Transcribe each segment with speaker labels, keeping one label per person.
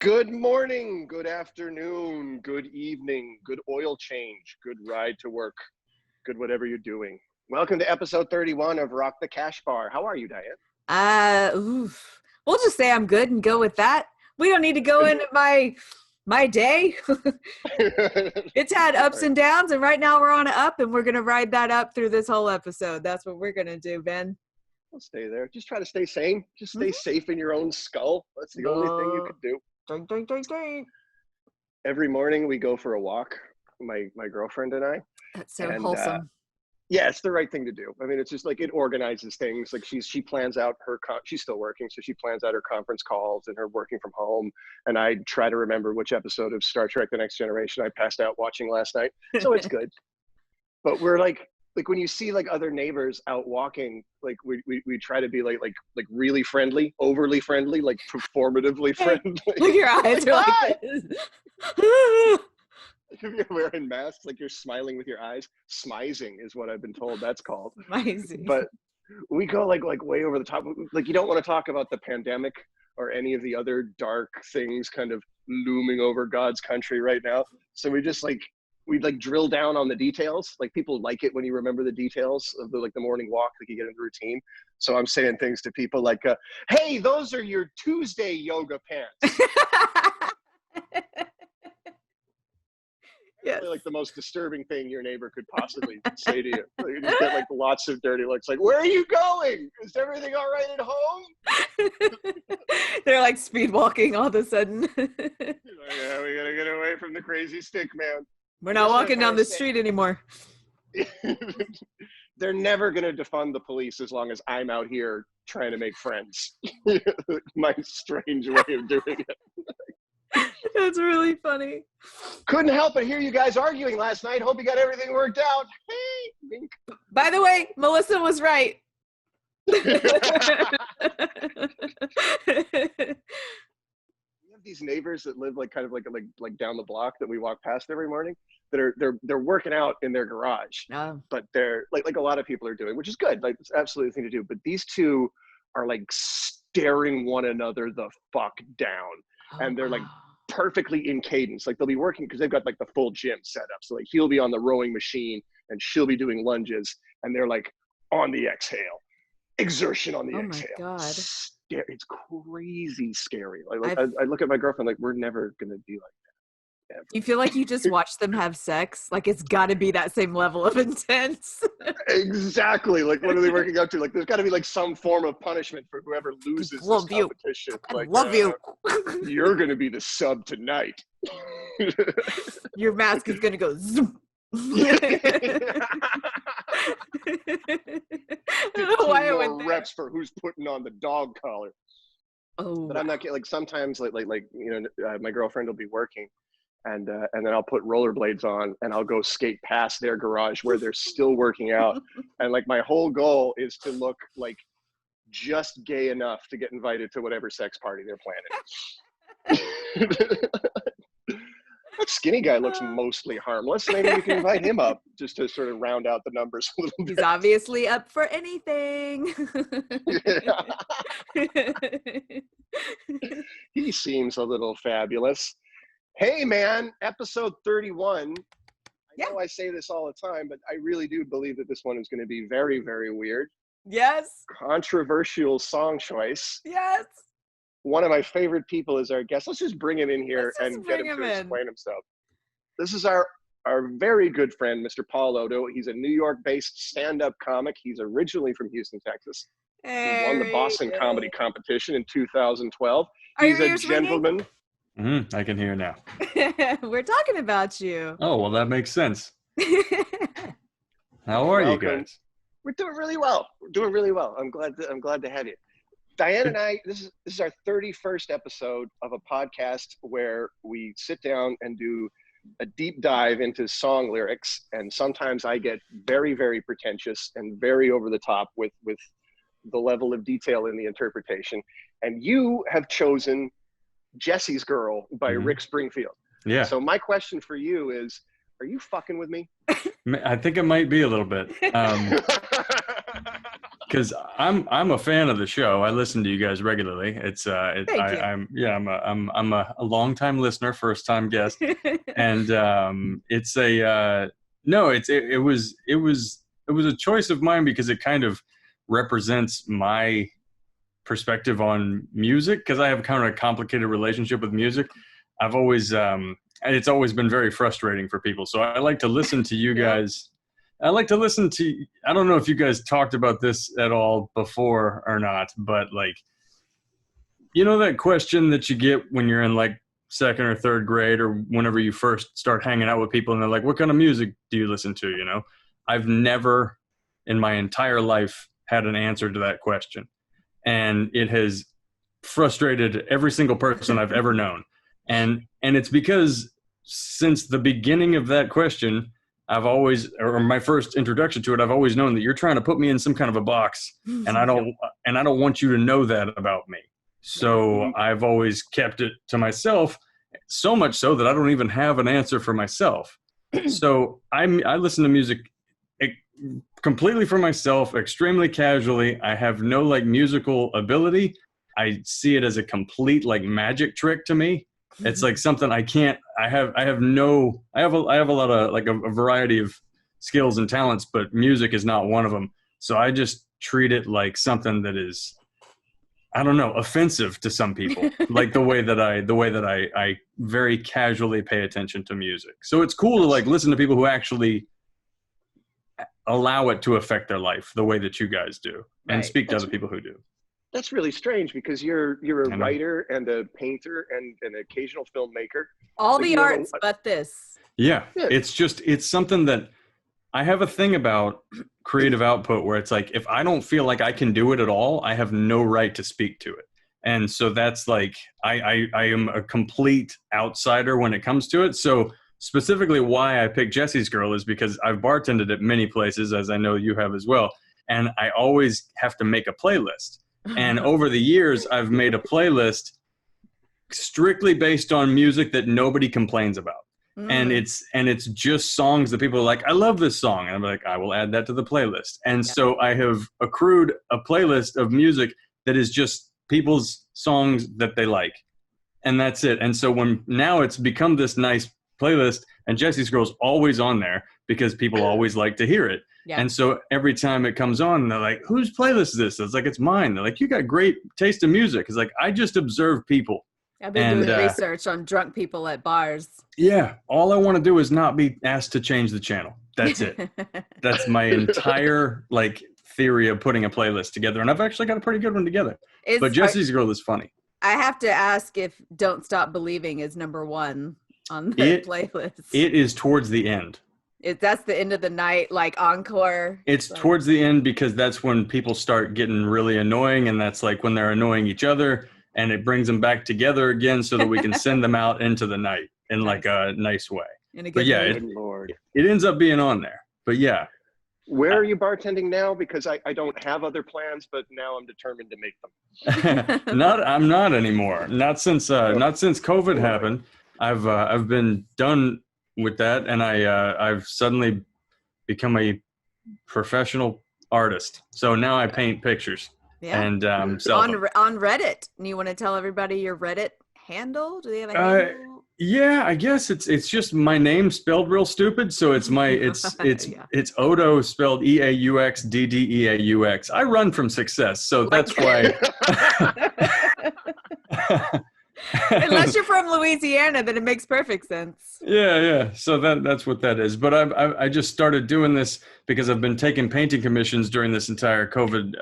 Speaker 1: Good morning, good afternoon, good evening, good oil change, good ride to work, good whatever you're doing. Welcome to episode 31 of Rock the Cash Bar. How are you, Dianne?
Speaker 2: We'll just say I'm good and go with that. We don't need to go into my day. It's had ups and downs, and right now we're on an up, and we're going to ride that up through this whole episode. That's what we're going to do, Ben.
Speaker 1: We'll stay there. Just try to stay sane. Just stay safe in your own skull. That's the only thing you could do. Every morning we go for a walk, my girlfriend and I.
Speaker 2: That's so wholesome.
Speaker 1: Yeah, it's the right thing to do. I mean, it's just like it organizes things. Like she plans out she's still working, so she plans out her conference calls and her working from home. And I try to remember which episode of Star Trek: The Next Generation I passed out watching last night. So it's good. But we're like when you see like other neighbors out walking, like we try to be like really friendly, overly friendly, like performatively friendly.
Speaker 2: Look, your eyes are like this.
Speaker 1: If you're wearing masks, like you're smiling with your eyes. Smizing is what I've been told that's called.
Speaker 2: Smizing.
Speaker 1: But we go like way over the top. Like you don't want to talk about the pandemic or any of the other dark things kind of looming over God's country right now. So we just we drill down on the details. Like people like it when you remember the details of the morning walk, like you get into the routine. So I'm saying things to people like, hey, those are your Tuesday yoga pants.
Speaker 2: Yes.
Speaker 1: Like the most disturbing thing your neighbor could possibly say to you. You just get like lots of dirty looks. Like, where are you going? Is everything all right at home?
Speaker 2: They're like speed walking all of a sudden.
Speaker 1: Yeah, we gotta get away from the crazy stick man.
Speaker 2: We're not walking down the street anymore.
Speaker 1: They're never gonna defund the police as long as I'm out here trying to make friends. My strange way of doing it.
Speaker 2: That's really funny.
Speaker 1: Couldn't help but hear you guys arguing last night. Hope you got everything worked out. Hey, wink.
Speaker 2: By the way, Melissa was right.
Speaker 1: We have these neighbors that live like down the block that we walk past every morning. They're working out in their garage, but they're like a lot of people are doing, which is good. Like it's absolutely the thing to do. But these two are like staring one another the fuck down. And they're like perfectly in cadence. Like they'll be working because they've got like the full gym set up. So like he'll be on the rowing machine and she'll be doing lunges. And they're like on the exhale, exertion on the exhale.
Speaker 2: Oh my God.
Speaker 1: It's crazy scary. I look at my girlfriend like, we're never going to be like that. Ever.
Speaker 2: You feel like you just watch them have sex? Like it's got to be that same level of intense.
Speaker 1: Exactly. Like what are they working up to? Like there's got to be like some form of punishment for whoever loses this competition. Like,
Speaker 2: love you.
Speaker 1: You're going to be the sub tonight.
Speaker 2: Your mask is going to go zoom. I don't know why I went there.
Speaker 1: Reps for who's putting on the dog collar.
Speaker 2: Oh.
Speaker 1: But I'm not like sometimes like my girlfriend will be working. And then I'll put rollerblades on and I'll go skate past their garage where they're still working out. And like my whole goal is to look like just gay enough to get invited to whatever sex party they're planning. That skinny guy looks mostly harmless. Maybe we can invite him up just to sort of round out the numbers a little bit.
Speaker 2: He's obviously up for anything.
Speaker 1: He seems a little fabulous. Hey man, episode 31. I know I say this all the time, but I really do believe that this one is going to be very, very weird.
Speaker 2: Yes.
Speaker 1: Controversial song choice.
Speaker 2: Yes.
Speaker 1: One of my favorite people is our guest. Let's just bring him in here and get him to explain himself. This is our very good friend, Mr. Paul Oddo. He's a New York-based stand-up comic. He's originally from Houston, Texas. He won the Boston Comedy Competition in 2012. He's a gentleman.
Speaker 3: I can hear now.
Speaker 2: We're talking about you.
Speaker 3: Oh, well, that makes sense. How are you guys?
Speaker 1: We're doing really well. I'm glad to have you. Dianne and I, this is our 31st episode of a podcast where we sit down and do a deep dive into song lyrics. And sometimes I get very, very pretentious and very over the top with the level of detail in the interpretation. And you have chosen Jessie's Girl by Rick Springfield.
Speaker 3: Yeah.
Speaker 1: So my question for you is, are you fucking with me?
Speaker 3: I think it might be a little bit. because I'm a fan of the show. I listen to you guys regularly. It's
Speaker 2: Thank you.
Speaker 3: I'm a longtime listener, first time guest, and it's a no, it was a choice of mine because it kind of represents my perspective on music, because I have kind of a complicated relationship with music. I've always it's always been very frustrating for people. So I like to listen to you guys. I like to listen to, I don't know if you guys talked about this at all before or not, but like, you know, that question that you get when you're in like second or third grade, or whenever you first start hanging out with people and they're like, what kind of music do you listen to? You know, I've never in my entire life had an answer to that question. And it has frustrated every single person I've ever known. And it's because since the beginning of that question, I've always, or my first introduction to it, I've always known that you're trying to put me in some kind of a box, and I don't want you to know that about me. So I've always kept it to myself, so much so that I don't even have an answer for myself. So I listen to music completely for myself, extremely casually. I have no like musical ability. I see it as a complete like magic trick to me. It's like something I can't, I have a lot of like a variety of skills and talents, but music is not one of them. So I just treat it like something that is, I don't know, offensive to some people, like the way that I very casually pay attention to music. So it's cool to like listen to people who actually allow it to affect their life the way that you guys do, and speak to other people who do.
Speaker 1: That's really strange, because you're a writer and a painter and an occasional filmmaker.
Speaker 2: All the arts, but this.
Speaker 3: Yeah, it's something that I have a thing about creative output where it's like, if I don't feel like I can do it at all, I have no right to speak to it. And so that's like, I am a complete outsider when it comes to it. So specifically why I picked Jessie's Girl is because I've bartended at many places, as I know you have as well. And I always have to make a playlist. And over the years, I've made a playlist strictly based on music that nobody complains about. And it's just songs that people are like, I love this song. And I'm like, I will add that to the playlist. And so I have accrued a playlist of music that is just people's songs that they like. And that's it. And so now it's become this nice playlist, and Jessie's Girl's always on there because people always like to hear it. Yeah. And so every time it comes on, they're like, whose playlist is this? It's like, it's mine. They're like, you got great taste in music. It's like, I just observe people.
Speaker 2: I've been doing research on drunk people at bars.
Speaker 3: Yeah. All I want to do is not be asked to change the channel. That's it. That's my entire like theory of putting a playlist together. And I've actually got a pretty good one together. But Jessie's Girl is funny.
Speaker 2: I have to ask if Don't Stop Believing is number one on the playlist.
Speaker 3: It is towards the end.
Speaker 2: That's the end of the night, like encore.
Speaker 3: It's towards the end because that's when people start getting really annoying, and that's like when they're annoying each other, and it brings them back together again so that we can send them out into the night in like a nice way. But yeah, it ends up being on there. But yeah.
Speaker 1: Where are you bartending now? Because I don't have other plans, but now I'm determined to make them.
Speaker 3: I'm not anymore. Not since COVID happened. I've been done with that, and I've suddenly become a professional artist. So now I paint pictures and sell them.
Speaker 2: On Reddit. And you want to tell everybody your Reddit handle? Do they have a handle?
Speaker 3: Yeah, I guess it's just my name spelled real stupid. So it's it's Oddo spelled EAUXDDEAUX. I run from success, so that's why.
Speaker 2: Unless you're from Louisiana, then it makes perfect sense.
Speaker 3: Yeah. So that's what that is. But I just started doing this because I've been taking painting commissions during this entire COVID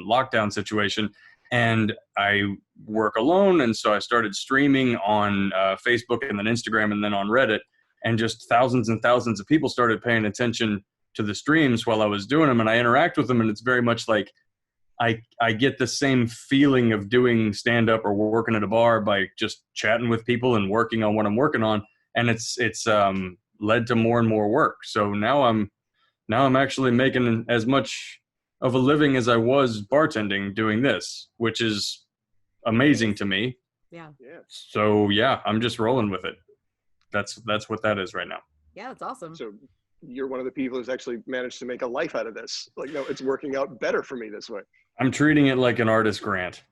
Speaker 3: lockdown situation, and I work alone, and so I started streaming on Facebook and then Instagram and then on Reddit, and just thousands and thousands of people started paying attention to the streams while I was doing them, and I interact with them, and it's very much like I get the same feeling of doing stand-up or working at a bar by just chatting with people and working on what I'm working on. And it's led to more and more work. So now I'm actually making as much of a living as I was bartending doing this, which is amazing to me.
Speaker 2: Yeah.
Speaker 3: So yeah, I'm just rolling with it. That's what that is right now.
Speaker 2: Yeah, that's awesome.
Speaker 1: So you're one of the people who's actually managed to make a life out of this. Like, no, it's working out better for me this way.
Speaker 3: I'm treating it like an artist grant,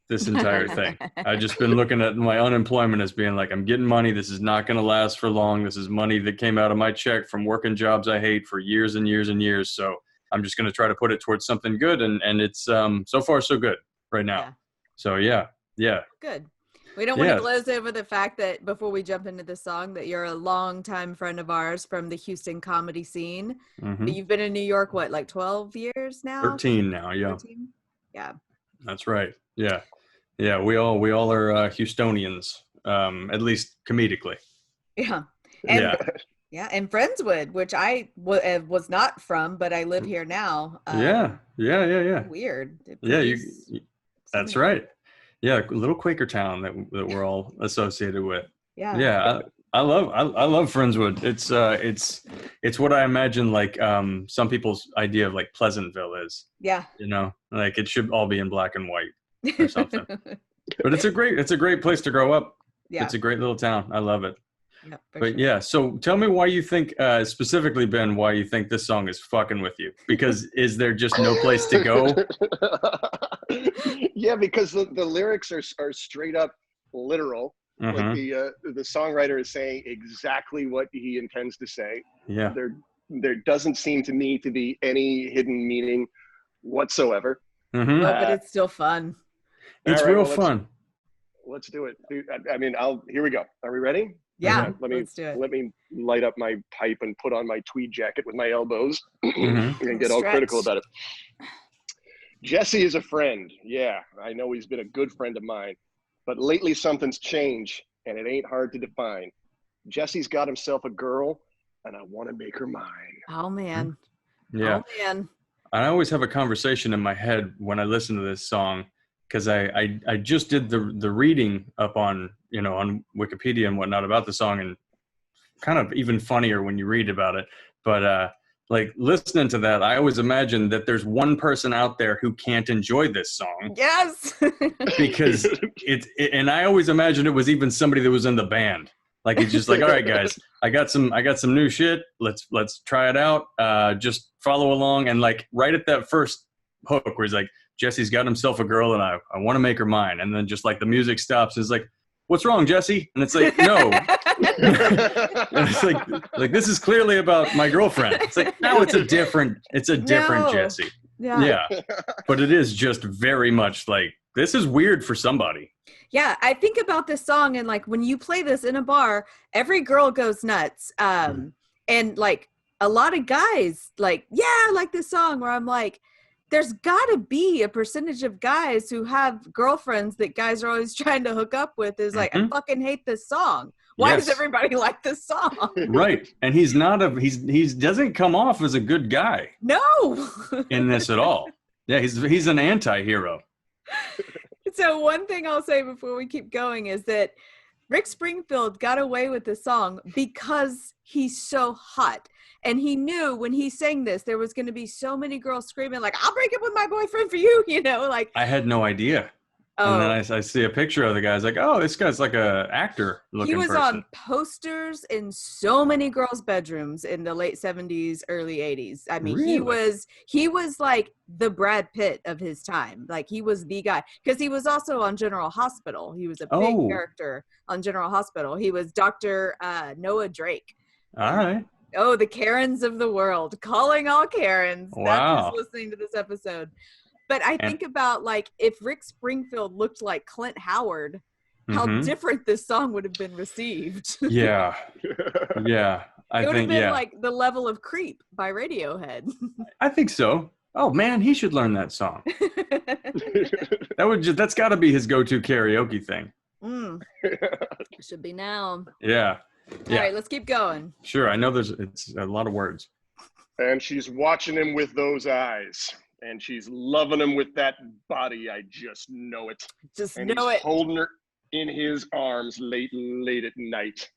Speaker 3: this entire thing. I've just been looking at my unemployment as being like, I'm getting money. This is not going to last for long. This is money that came out of my check from working jobs I hate for years and years and years. So I'm just going to try to put it towards something good. And it's so far so good right now.
Speaker 2: Yeah.
Speaker 3: So yeah.
Speaker 2: Good. We don't want to gloss over the fact that before we jump into the song that you're a longtime friend of ours from the Houston comedy scene.
Speaker 3: Mm-hmm.
Speaker 2: You've been in New York, what, like 12 years now?
Speaker 3: 13 now, yeah.
Speaker 2: 13? Yeah.
Speaker 3: That's right. Yeah. Yeah, we all are Houstonians, at least comedically.
Speaker 2: Yeah. And, and Friendswood, which I was not from, but I live here now.
Speaker 3: Yeah.
Speaker 2: Weird.
Speaker 3: Yeah, that's right. Yeah, a little Quaker town that we're all associated with.
Speaker 2: Yeah.
Speaker 3: Yeah, I love Friendswood. It's what I imagine like some people's idea of like Pleasantville is.
Speaker 2: Yeah.
Speaker 3: You know, like it should all be in black and white or something. But it's a great place to grow up. Yeah. It's a great little town. I love it. Yeah, but sure. Yeah, so tell me why you think, specifically, Ben, why you think this song is fucking with you. Because is there just no place to go?
Speaker 1: Yeah, because the lyrics are straight up literal. Mm-hmm. Like the songwriter is saying exactly what he intends to say.
Speaker 3: Yeah.
Speaker 1: There doesn't seem to me to be any hidden meaning whatsoever.
Speaker 3: Mm-hmm.
Speaker 2: But it's still fun.
Speaker 3: It's real fun.
Speaker 1: Let's do it. I mean, here we go. Are we ready?
Speaker 2: Yeah,
Speaker 1: let's do it. Let me light up my pipe and put on my tweed jacket with my elbows and get all critical about it. Jessie is a friend. Yeah, I know he's been a good friend of mine. But lately something's changed, and it ain't hard to define. Jessie's got himself a girl, and I want to make her mine.
Speaker 2: Oh, man.
Speaker 3: Yeah.
Speaker 2: Oh, man.
Speaker 3: I always have a conversation in my head when I listen to this song, because I just did the reading up on Wikipedia and whatnot about the song, and kind of even funnier when you read about it. But like listening to that, I always imagine that there's one person out there who can't enjoy this song.
Speaker 2: Yes.
Speaker 3: Because and I always imagine it was even somebody that was in the band. Like it's just like, all right, guys, I got some new shit. Let's try it out. Just follow along. And like right at that first hook where he's like, Jesse's got himself a girl and I want to make her mine. And then just like the music stops. It's like, what's wrong, Jessie? And it's like, no. And it's like this is clearly about my girlfriend. It's like, no, it's a different Jessie. Yeah. But it is just very much like, this is weird for somebody.
Speaker 2: Yeah, I think about this song and like when you play this in a bar, every girl goes nuts. And like a lot of guys like, yeah, I like this song, where I'm like, there's got to be a percentage of guys who have girlfriends that guys are always trying to hook up with is like, I fucking hate this song. Why does everybody like this song?
Speaker 3: Right. And he doesn't come off as a good guy.
Speaker 2: No.
Speaker 3: In this at all. Yeah, he's an anti-hero.
Speaker 2: So one thing I'll say before we keep going is that Rick Springfield got away with this song because he's so hot. And he knew when he sang this, there was going to be so many girls screaming like, I'll break up with my boyfriend for you, like. I
Speaker 3: had no idea. Oh. And then I see a picture of the guy. I was like, oh, this guy's like a actor looking person. He was on
Speaker 2: posters in so many girls' bedrooms in the late 70s, early 80s. I mean, really? he was like the Brad Pitt of his time. Like he was the guy. Because he was also on General Hospital. He was a big character on General Hospital. He was Dr. Noah Drake.
Speaker 3: All right.
Speaker 2: Oh, the Karens of the world. Calling all Karens.
Speaker 3: Wow.
Speaker 2: That's who's listening to this episode. But I think about like if Rick Springfield looked like Clint Howard, how different this song would have been received.
Speaker 3: Yeah. Yeah.
Speaker 2: It would have been like the level of Creep by Radiohead.
Speaker 3: I think so. Oh man, he should learn that song. That's got to be his go-to karaoke thing.
Speaker 2: Should be now.
Speaker 3: Yeah.
Speaker 2: All right, let's keep going.
Speaker 3: Sure. I know it's a lot of words.
Speaker 1: And she's watching him with those eyes. And she's loving him with that body. I just know it.
Speaker 2: He's
Speaker 1: holding her in his arms late at night.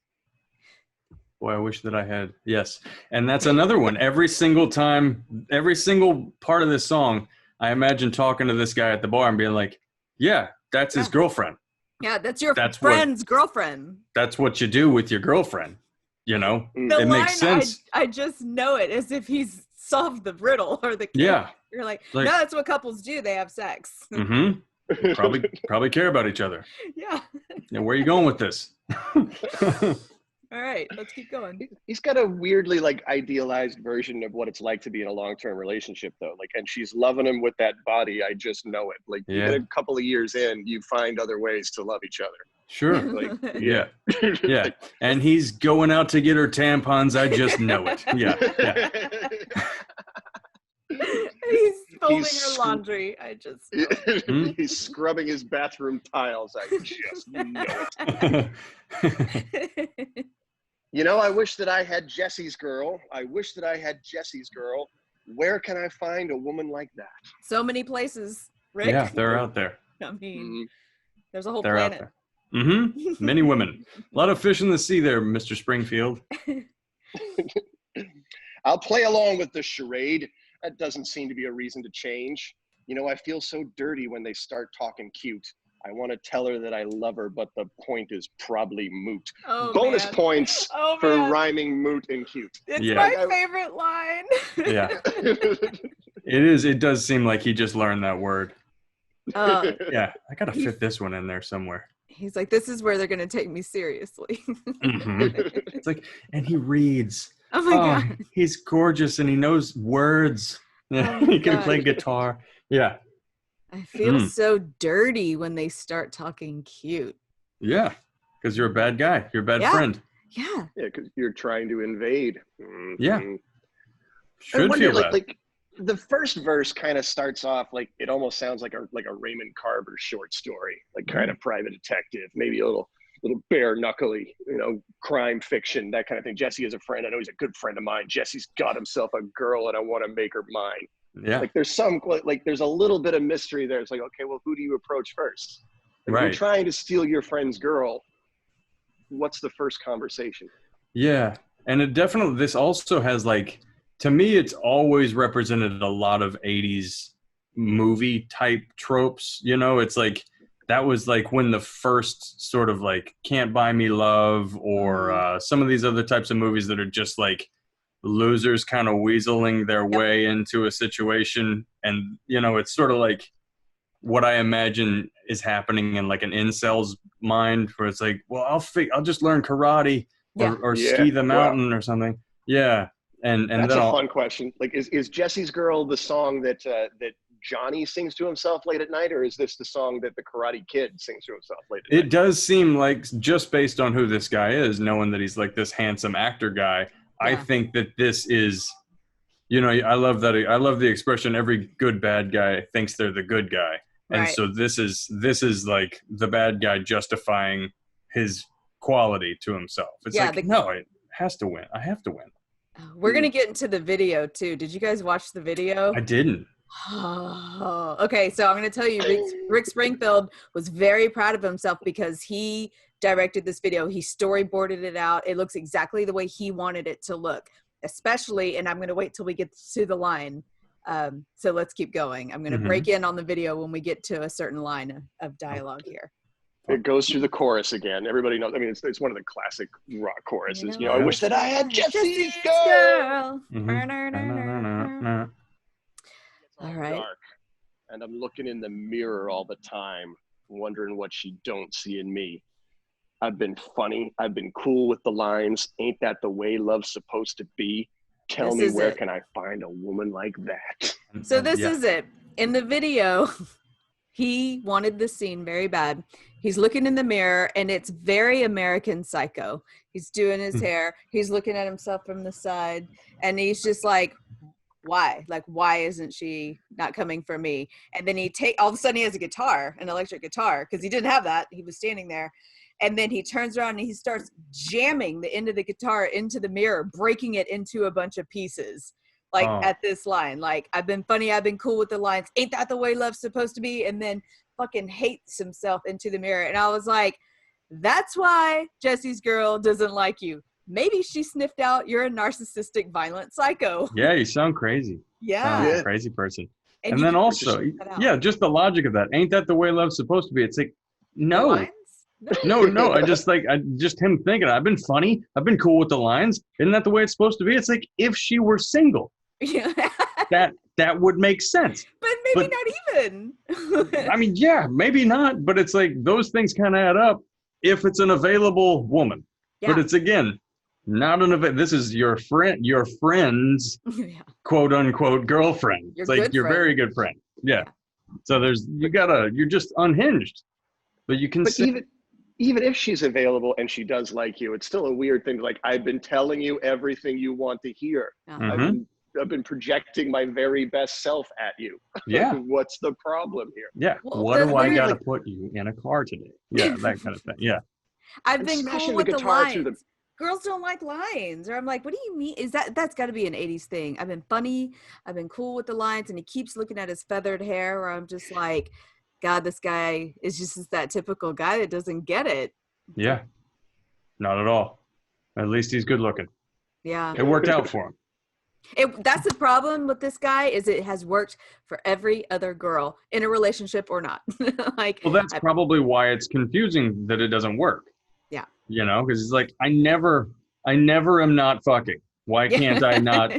Speaker 3: Boy, I wish that I had. Yes. And that's another one. Every single time, every single part of this song, I imagine talking to this guy at the bar and being like, yeah, that's his girlfriend.
Speaker 2: Yeah, that's your friend's girlfriend.
Speaker 3: That's what you do with your girlfriend. You know,
Speaker 2: The
Speaker 3: it
Speaker 2: line,
Speaker 3: makes sense.
Speaker 2: I just know it as if he's solved the riddle or the case.
Speaker 3: Yeah.
Speaker 2: You're like,
Speaker 3: Like-
Speaker 2: no, that's what couples do. They have sex.
Speaker 3: Mm-hmm. Probably care about each other.
Speaker 2: Yeah.
Speaker 3: Yeah, where are you going with this?
Speaker 2: All right, let's keep going.
Speaker 1: He's got a weirdly like idealized version of what it's like to be in a long-term relationship though. Like, and she's loving him with that body. I just know it. Like even a couple of years in, you find other ways to love each other.
Speaker 3: Sure.
Speaker 1: Like,
Speaker 3: Yeah. Yeah. And he's going out to get her tampons. I just know it. Yeah.
Speaker 2: He's folding her laundry. I just know it.
Speaker 1: He's scrubbing his bathroom tiles. I just know it. You know, I wish that I had Jessie's girl. Where can I find a woman like that?
Speaker 2: So many places, Rick.
Speaker 3: Yeah, they're out there.
Speaker 2: I mean, there's a whole
Speaker 3: They're
Speaker 2: planet.
Speaker 3: out there. Mm-hmm. Many women. A lot of fish in the sea there, Mr. Springfield.
Speaker 1: I'll play along with the charade. That doesn't seem to be a reason to change. You know, I feel so dirty when they start talking cute. I want to tell her that I love her, but the point is probably moot.
Speaker 2: Oh,
Speaker 1: Bonus
Speaker 2: man.
Speaker 1: points for rhyming moot and cute.
Speaker 2: It's my favorite line.
Speaker 3: Yeah. It is. It does seem like he just learned that word. Yeah, I got to fit this one in there somewhere.
Speaker 2: He's like, this is where they're going to take me seriously.
Speaker 3: It's like, and he reads.
Speaker 2: Oh my God.
Speaker 3: He's gorgeous and he knows words. He can play guitar. Yeah.
Speaker 2: I feel so dirty when they start talking cute.
Speaker 3: Yeah, because you're a bad guy. You're a bad friend.
Speaker 2: Yeah.
Speaker 1: Yeah, because you're trying to invade.
Speaker 3: Yeah. Should feel that.
Speaker 1: Like the first verse kind of starts off like it almost sounds like a Raymond Carver short story, like kind of private detective, maybe a little bare knuckly, you know, crime fiction, that kind of thing. Jessie is a friend. I know he's a good friend of mine. Jesse's got himself a girl and I want to make her mine.
Speaker 3: Yeah.
Speaker 1: Like there's there's a little bit of mystery there. It's like, okay, well, who do you approach first? If
Speaker 3: Right.
Speaker 1: you're trying to steal your friend's girl, what's the first conversation?
Speaker 3: Yeah. And it definitely, this also has like, to me, it's always represented a lot of 80s movie type tropes. You know, it's like, that was like when the first sort of like Can't Buy Me Love or some of these other types of movies that are just like losers kind of weaseling their way into a situation. And, you know, it's sort of like what I imagine is happening in like an incel's mind where it's like, well, I'll just learn karate or ski the mountain or something. Yeah. And
Speaker 1: that's
Speaker 3: then
Speaker 1: a fun question. Like, is Jessie's Girl the song that Johnny sings to himself late at night, or is this the song that the Karate Kid sings to himself late at night?
Speaker 3: It does seem like, just based on who this guy is, knowing that he's like this handsome actor guy, I think that this is, you know, I love the expression, every good bad guy thinks they're the good guy. And so this is like the bad guy justifying his quality to himself. It's no, it has to win. I have to win.
Speaker 2: We're going to get into the video too. Did you guys watch the video?
Speaker 3: I didn't.
Speaker 2: Oh, okay. So I'm going to tell you, Rick Springfield was very proud of himself because he directed this video. He storyboarded it out. It looks exactly the way he wanted it to look, especially, and I'm going to wait till we get to the line. So let's keep going. I'm going to break in on the video when we get to a certain line of dialogue here.
Speaker 1: It goes through the chorus again. Everybody knows. I mean, it's one of the classic rock choruses. You know, I wish that I had Jessie's girl. All right. Dark, and I'm looking in the mirror all the time, wondering what she don't see in me. I've been funny. I've been cool with the lines. Ain't that the way love's supposed to be? Tell me, where can I find a woman like that?
Speaker 2: So this is it. In the video, he wanted this scene very bad. He's looking in the mirror, and it's very American Psycho. He's doing his hair. He's looking at himself from the side, and he's just like, why? Like, why isn't she not coming for me? And then all of a sudden he has a guitar, an electric guitar, because he didn't have that. He was standing there. And then he turns around and he starts jamming the end of the guitar into the mirror, breaking it into a bunch of pieces. Like at this line, like, I've been funny, I've been cool with the lines. Ain't that the way love's supposed to be? And then fucking hates himself into the mirror. And I was like, that's why Jessie's girl doesn't like you. Maybe she sniffed out you're a narcissistic, violent psycho.
Speaker 3: Yeah, you sound crazy.
Speaker 2: Yeah.
Speaker 3: Sound crazy person. And then also, just the logic of that. Ain't that the way love's supposed to be? It's like, no. No. I just him thinking, I've been funny. I've been cool with the lines. Isn't that the way it's supposed to be? It's like, if she were single, that would make sense.
Speaker 2: But maybe not even.
Speaker 3: I mean, yeah, maybe not. But it's like, those things kind of add up if it's an available woman. Yeah. But it's, again, not this is your friend's quote unquote girlfriend. It's like your very good friend. Yeah. So you're just unhinged. But you can
Speaker 1: even if she's available and she does like you, it's still a weird thing. Like, I've been telling you everything you want to hear. I've been projecting my very best self at you.
Speaker 3: Yeah.
Speaker 1: What's the problem here?
Speaker 3: Yeah. Well, what do I got to put you in a car today? Yeah, that kind of thing. Yeah.
Speaker 2: I've been cool with the lines. Girls don't like lines. Or I'm like, what do you mean? That's got to be an 80s thing. I've been funny. I've been cool with the lines. And he keeps looking at his feathered hair, where I'm just like, God, this guy is just that typical guy that doesn't get it.
Speaker 3: Yeah. Not at all. At least he's good looking.
Speaker 2: Yeah.
Speaker 3: It worked out for him.
Speaker 2: That's the problem with this guy, is it has worked for every other girl in a relationship or not.
Speaker 3: Well, that's probably why it's confusing that it doesn't work.
Speaker 2: Yeah.
Speaker 3: You know, because it's like, I never am not fucking. Why can't I not?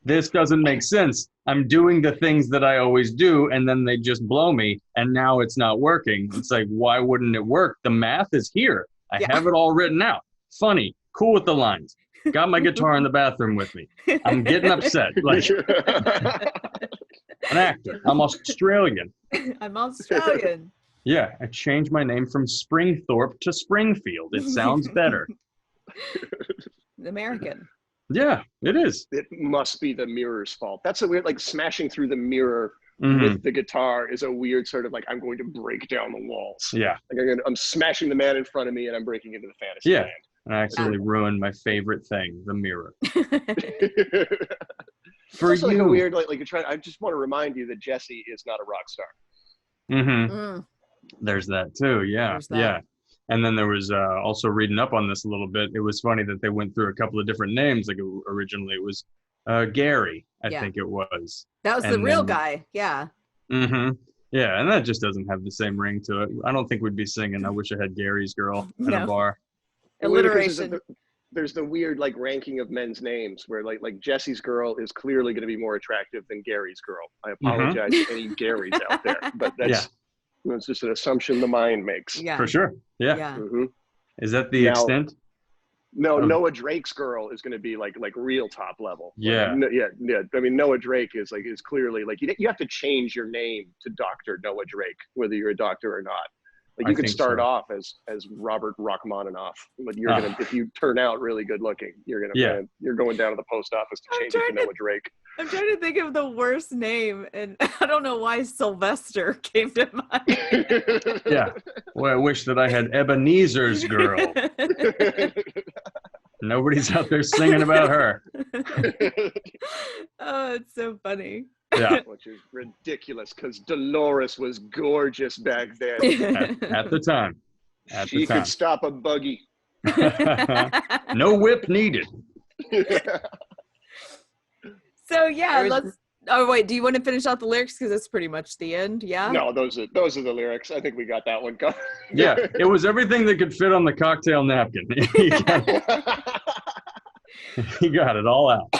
Speaker 3: This doesn't make sense. I'm doing the things that I always do, and then they just blow me, and now it's not working. It's like, why wouldn't it work? The math is here. I have it all written out. Funny, cool with the lines. Got my guitar in the bathroom with me. I'm getting upset. Like, an actor. I'm Australian.
Speaker 2: I'm Australian.
Speaker 3: Yeah, I changed my name from Springthorpe to Springfield. It sounds better.
Speaker 2: American.
Speaker 3: Yeah, it is.
Speaker 1: It must be the mirror's fault. That's a weird, like, smashing through the mirror with the guitar is a weird sort of like, I'm going to break down the walls.
Speaker 3: Yeah.
Speaker 1: Like, I'm smashing the man in front of me and I'm breaking into the fantasy land.
Speaker 3: I actually ruined my favorite thing, the mirror.
Speaker 1: For you, like a weird, like you're trying. I just want to remind you that Jessie is not a rock star.
Speaker 3: There's that too. Yeah, yeah. And then there was also reading up on this a little bit. It was funny that they went through a couple of different names. Like, originally it was Gary, I think it was.
Speaker 2: That was the real guy. Yeah.
Speaker 3: Yeah, and that just doesn't have the same ring to it. I don't think we'd be singing "I Wish I Had Gary's Girl" at a bar.
Speaker 2: Alliteration.
Speaker 1: There's the weird, like, ranking of men's names where like Jessie's girl is clearly going to be more attractive than Gary's girl. I apologize to any Garys out there, but that's just an assumption the mind makes.
Speaker 2: Yeah,
Speaker 3: for sure. Yeah. Is that the extent?
Speaker 1: No, Noah Drake's girl is going to be like real top level.
Speaker 3: Yeah.
Speaker 1: Yeah. I mean, Noah Drake is clearly like, you have to change your name to Dr. Noah Drake, whether you're a doctor or not. Like, you could start off as Robert Rachmaninoff, but you're gonna, if you turn out really good looking, you're going down to the post office to change it to Noah Drake.
Speaker 2: I'm trying to think of the worst name, and I don't know why Sylvester came to mind.
Speaker 3: Yeah. Well, I wish that I had Ebenezer's girl. Nobody's out there singing about her.
Speaker 2: Oh, it's so funny.
Speaker 3: Yeah.
Speaker 1: Which is ridiculous, because Dolores was gorgeous back then.
Speaker 3: At the time.
Speaker 1: She could stop a buggy.
Speaker 3: No whip needed.
Speaker 2: So let's. Oh wait, do you want to finish out the lyrics, because it's pretty much the end? Yeah.
Speaker 1: No, those are the lyrics. I think we got that one covered.
Speaker 3: Yeah, it was everything that could fit on the cocktail napkin. He got it all out.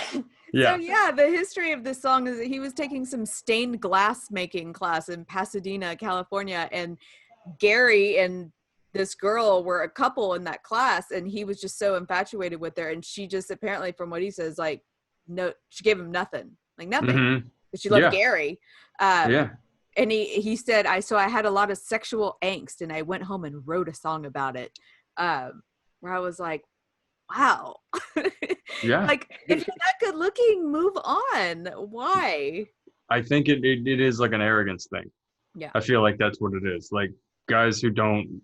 Speaker 3: Yeah.
Speaker 2: So the history of this song is that he was taking some stained glass making class in Pasadena, California, and Gary and this girl were a couple in that class, and he was just so infatuated with her, and she just, apparently from what he says, like, no, she gave him nothing. But she loved Gary. And he said, I had a lot of sexual angst, and I went home and wrote a song about it. Where I was like, wow.
Speaker 3: Yeah.
Speaker 2: Like, if you're not good looking, move on. Why?
Speaker 3: I think it is like an arrogance thing.
Speaker 2: Yeah.
Speaker 3: I feel like that's what it is. Like, guys who don't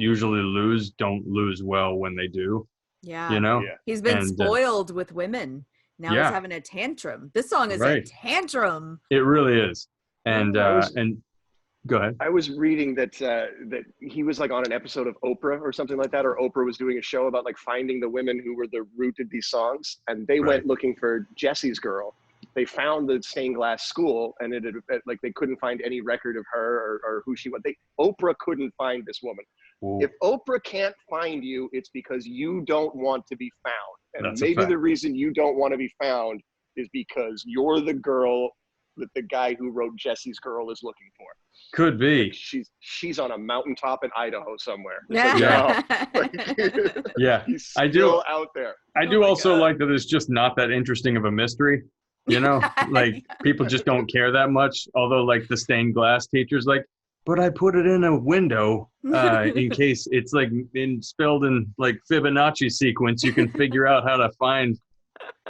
Speaker 3: usually don't lose well when they do.
Speaker 2: Yeah.
Speaker 3: You know?
Speaker 1: Yeah.
Speaker 2: He's been spoiled with women. Now he's having a tantrum. This song is a tantrum.
Speaker 3: It really is. And go ahead.
Speaker 1: I was reading that he was like on an episode of Oprah or something like that, or Oprah was doing a show about like finding the women who were the root of these songs, and they went looking for Jessie's girl, they found the stained glass school, and it had, like, they couldn't find any record of her or who she was. Oprah couldn't find this woman. Ooh. If Oprah can't find you, it's because you don't want to be found. And that's maybe the reason you don't want to be found is because you're the girl that the guy who wrote Jessie's Girl is looking for.
Speaker 3: Could be.
Speaker 1: Like she's on a mountaintop in Idaho somewhere.
Speaker 2: Yeah.
Speaker 3: Yeah.
Speaker 1: He's still out there.
Speaker 3: I do also like that it's just not that interesting of a mystery. You know, like people just don't care that much. Although, like the stained glass teacher's like, but I put it in a window in case it's like spelled in like Fibonacci sequence. You can figure out how to find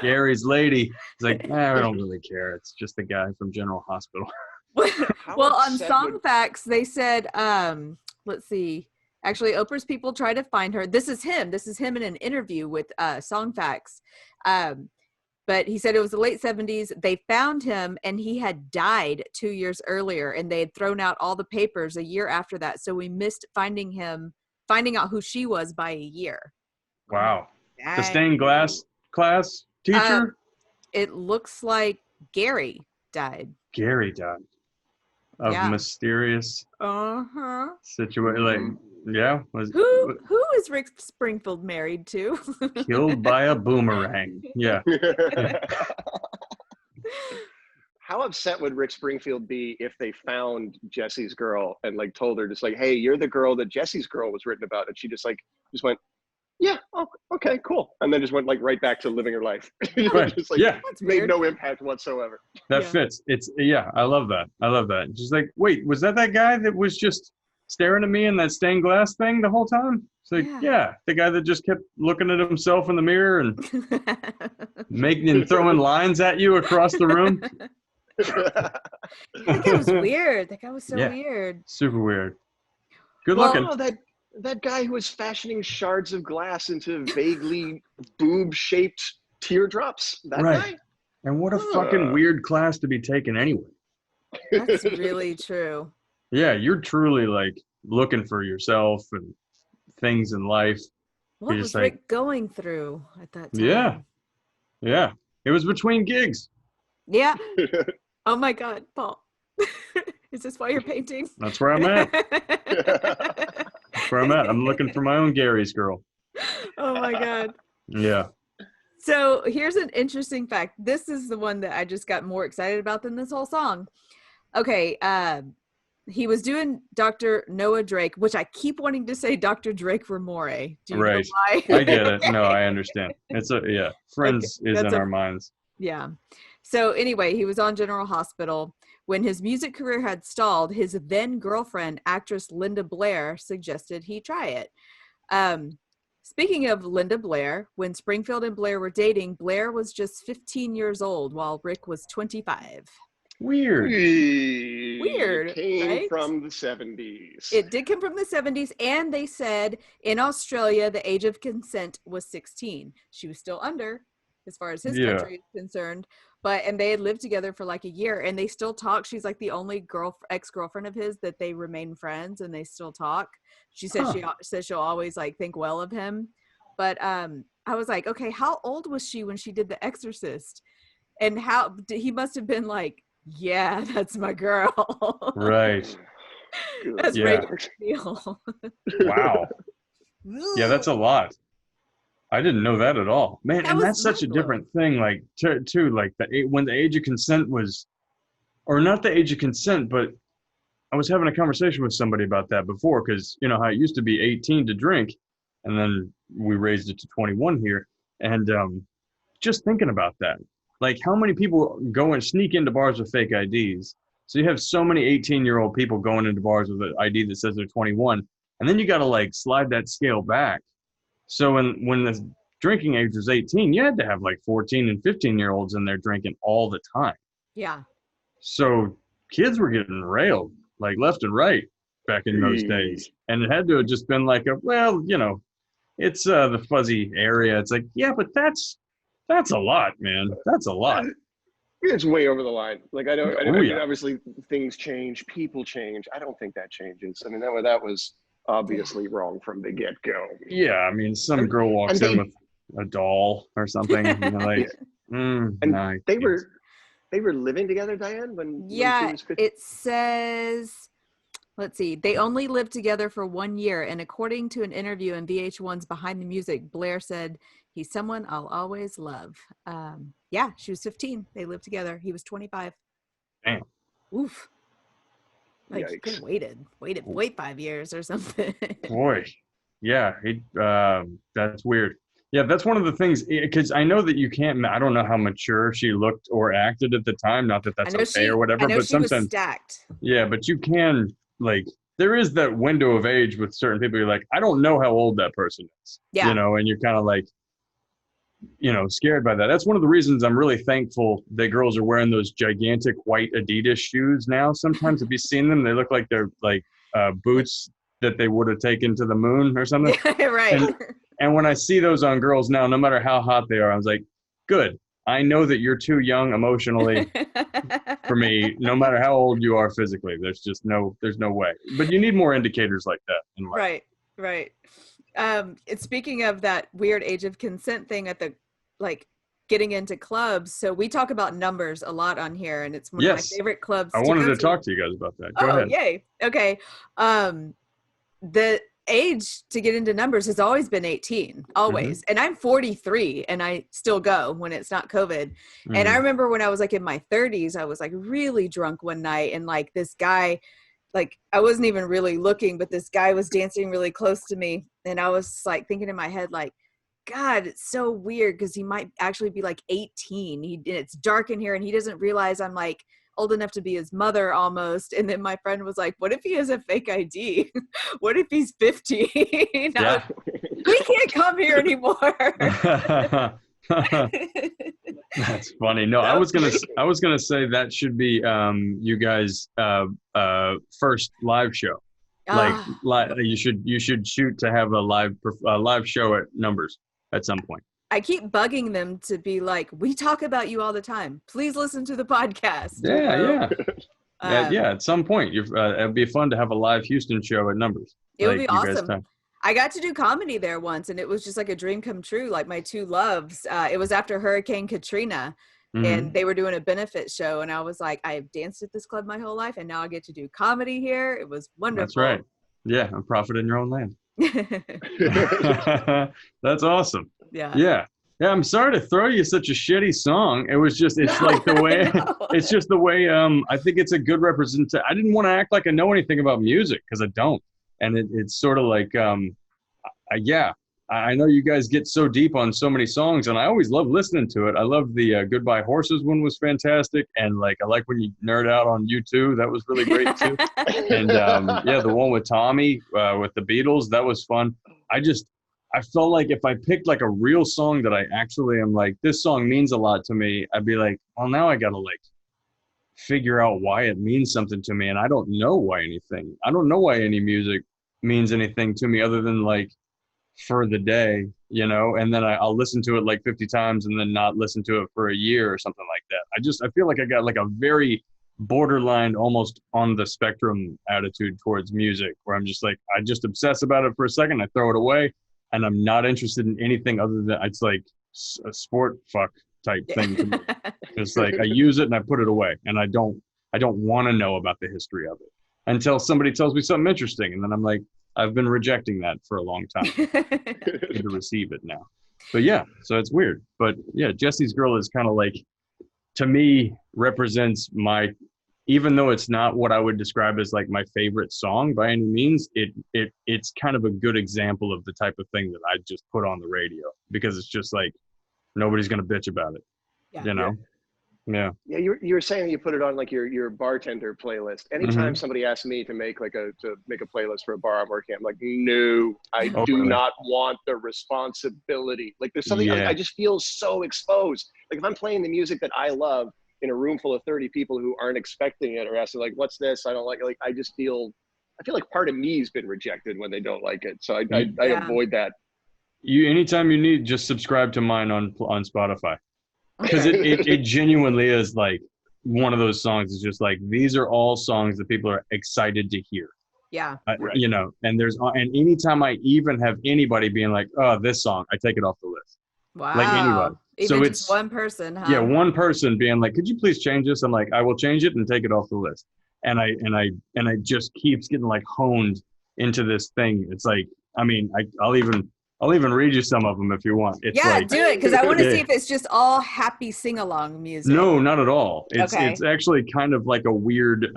Speaker 3: Gary's lady. It's like, I don't really care. It's just the guy from General Hospital.
Speaker 2: Well, on Song Facts, they said, let's see. Actually, Oprah's people tried to find her. This is him in an interview with Song Facts. But he said it was the late 70s. They found him, and he had died 2 years earlier, and they had thrown out all the papers a year after that. So we missed finding out who she was by a year.
Speaker 3: Wow. The stained glass class teacher?
Speaker 2: It looks like Gary died.
Speaker 3: Gary died of mysterious situation. Like,
Speaker 2: who is Rick Springfield married to?
Speaker 3: Killed by a boomerang. Yeah.
Speaker 1: How upset would Rick Springfield be if they found Jessie's Girl and like told her just like, hey, you're the girl that Jessie's Girl was written about, and she just went, yeah, oh, okay, cool, and then just went like right back to living her life.
Speaker 3: Right.
Speaker 1: Just like,
Speaker 2: That's
Speaker 1: made
Speaker 2: weird.
Speaker 1: no impact whatsoever.
Speaker 3: That fits. It's I love that. She's like, wait, was that guy that was just staring at me in that stained glass thing the whole time? It's like, yeah, the guy that just kept looking at himself in the mirror and throwing lines at you across the room.
Speaker 2: That guy was weird. That guy was so weird.
Speaker 3: Super weird. Good looking.
Speaker 1: Oh, that guy who was fashioning shards of glass into vaguely boob-shaped teardrops. That guy?
Speaker 3: And what a fucking weird class to be taken anyway.
Speaker 2: That's really true.
Speaker 3: Yeah, you're truly like looking for yourself and things in life.
Speaker 2: What was Rick going through at that time?
Speaker 3: Yeah. It was between gigs.
Speaker 2: Yeah. Oh my God, Paul. Is this why you're painting?
Speaker 3: That's where I'm at. That's where I'm at. I'm looking for my own Gary's Girl.
Speaker 2: Oh my God.
Speaker 3: Yeah.
Speaker 2: So here's an interesting fact. This is the one that I just got more excited about than this whole song. Okay. He was doing Dr. Noah Drake, which I keep wanting to say Dr. Drake Ramore. Do you know why?
Speaker 3: I get it. No, I understand. It's Friends is in our minds.
Speaker 2: Yeah. So anyway, he was on General Hospital. When his music career had stalled, his then girlfriend, actress Linda Blair, suggested he try it. Speaking of Linda Blair, when Springfield and Blair were dating, Blair was just 15 years old while Rick was 25.
Speaker 3: Weird.
Speaker 1: It came from the 70s.
Speaker 2: It did come from the 70s, and they said in Australia the age of consent was 16. She was still under, as far as his country is concerned. And they had lived together for like a year, and they still talk. She's like the only ex-girlfriend of his that they remain friends, and they still talk. She said she says she'll always like think well of him. But I was like, okay, how old was she when she did The Exorcist? And he must have been like, yeah, that's my girl.
Speaker 3: Right.
Speaker 2: That's regular deal.
Speaker 3: Wow. Yeah, that's a lot. I didn't know that at all, man. And that's such a different thing. Like, too, like when the age of consent was, or not the age of consent, but I was having a conversation with somebody about that before, because you know how it used to be 18 to drink, and then we raised it to 21 here, and just thinking about that, like how many people go and sneak into bars with fake IDs. So you have so many 18-year-old people going into bars with an ID that says they're 21, and then you got to like slide that scale back. So when the drinking age was 18, you had to have like 14 and 15-year-olds in there drinking all the time.
Speaker 2: Yeah.
Speaker 3: So kids were getting railed like left and right back in those days. And it had to have just been like it's the fuzzy area. It's like, yeah, but that's a lot, man. That's a lot.
Speaker 1: It's way over the line. Like I mean, obviously things change, people change. I don't think that changes. I mean, that was obviously wrong from the get-go.
Speaker 3: Yeah, I mean, some girl walks in with a doll or something, and they're like,
Speaker 1: and they they were living together, Dianne, when she was 15?
Speaker 2: It says, let's see, they only lived together for 1 year. And according to an interview in VH1's Behind the Music, Blair said, he's someone I'll always love. Yeah, she was 15. They lived together. He was 25.
Speaker 3: Damn.
Speaker 2: Oof. Like, you could have wait 5 years or something.
Speaker 3: Boy. Yeah, that's weird. Yeah, that's one of the things, because I know that you can't, I don't know how mature she looked or acted at the time, not that that's okay or whatever, but sometimes,
Speaker 2: was stacked.
Speaker 3: Yeah, but you can, like, there is that window of age with certain people, you're like, I don't know how old that person is,
Speaker 2: yeah.
Speaker 3: You know, and you're kind of like, you know, scared by that. That's one of the reasons I'm really thankful that girls are wearing those gigantic white Adidas shoes now. Sometimes if you've seen them, they look like they're like boots that they would have taken to the moon or something.
Speaker 2: Right.
Speaker 3: And when I see those on girls now, no matter how hot they are, I was like, good. I know that you're too young emotionally for me, no matter how old you are physically. There's no way. But you need more indicators like that in life.
Speaker 2: Right. Speaking of that weird age of consent thing at the, like, getting into clubs. So we talk about numbers a lot on here, and it's one of my favorite clubs.
Speaker 3: I wanted to talk to you guys about that. Go ahead.
Speaker 2: Yay. Okay. The age to get into numbers has always been 18, always. And I'm 43 and I still go when it's not COVID. And I remember when I was like in my 30s, I was like really drunk one night, and like this guy, like I wasn't even really looking, but this guy was dancing really close to me. And I was like thinking in my head, like, God, it's so weird because he might actually be like 18. It's dark in here and he doesn't realize I'm like old enough to be his mother almost. And then my friend was like, what if he has a fake ID? What if he's 50?
Speaker 3: Yeah.
Speaker 2: We can't come here anymore.
Speaker 3: That's funny. No, I was gonna say that should be you guys first live show. Like you should shoot to have a live show at Numbers at some point.
Speaker 2: I keep bugging them to be like, we talk about you all the time. Please listen to the podcast.
Speaker 3: Yeah. At some point, it'd be fun to have a live Houston show at Numbers.
Speaker 2: It would be awesome. I got to do comedy there once, and it was just like a dream come true. Like my two loves. It was after Hurricane Katrina, and they were doing a benefit show, and I was like, I've danced at this club my whole life, and now I get to do comedy here. It was wonderful.
Speaker 3: That's right. Yeah, and profit in your own land. That's awesome. Yeah. I'm sorry to throw you such a shitty song. It was just, it's like the way, it's just the way, I think it's a good representation. I didn't want to act like I know anything about music because I don't. And it's sort of like, I know you guys get so deep on so many songs, and I always love listening to it. I love the Goodbye Horses one was fantastic. And like, I like when you nerd out on U2. That was really great too. And the one with Tommy with the Beatles, that was fun. I felt like if I picked like a real song that I actually am like, this song means a lot to me, I'd be like, well, now I got to like figure out why it means something to me. And I don't know why any music means anything to me other than like for the day, you know, and then I'll listen to it like 50 times and then not listen to it for a year or something like that. I feel like I got like a very borderline, almost on the spectrum attitude towards music where I'm just like, I just obsess about it for a second. I throw it away. And I'm not interested in anything other than it's like a sport fuck type thing to me. It's like I use it and I put it away, and I don't want to know about the history of it until somebody tells me something interesting, and then I'm like, I've been rejecting that for a long time. I need to receive it now. But yeah, so it's weird. But yeah, Jessie's Girl is kind of like, to me, represents my, even though it's not what I would describe as like my favorite song by any means, it's kind of a good example of the type of thing that I just put on the radio because it's just like nobody's gonna bitch about it, you know? Yeah.
Speaker 1: Yeah, you were saying you put it on like your bartender playlist. Anytime somebody asks me to make a playlist for a bar I'm working at, I'm like, no, I do not want the responsibility. Like there's something I just feel so exposed. Like if I'm playing the music that I love in a room full of 30 people who aren't expecting it or asking like, what's this? I don't like it. Like, I feel like part of me's been rejected when they don't like it. So I avoid that.
Speaker 3: Anytime you need, just subscribe to mine on Spotify. Because it genuinely is like one of those songs. It's just like, these are all songs that people are excited to hear.
Speaker 2: Yeah.
Speaker 3: You know, and anytime I even have anybody being like, oh, this song, I take it off the list.
Speaker 2: Wow.
Speaker 3: Like anybody.
Speaker 2: Even just one person, huh?
Speaker 3: Yeah, one person being like, could you please change this? I'm like, I will change it and take it off the list. And I just keeps getting like honed into this thing. It's like, I mean, I'll even read you some of them if you want. It's like,
Speaker 2: do it, because I want to see if it's just all happy sing-along music.
Speaker 3: No, not at all. It's actually kind of like a weird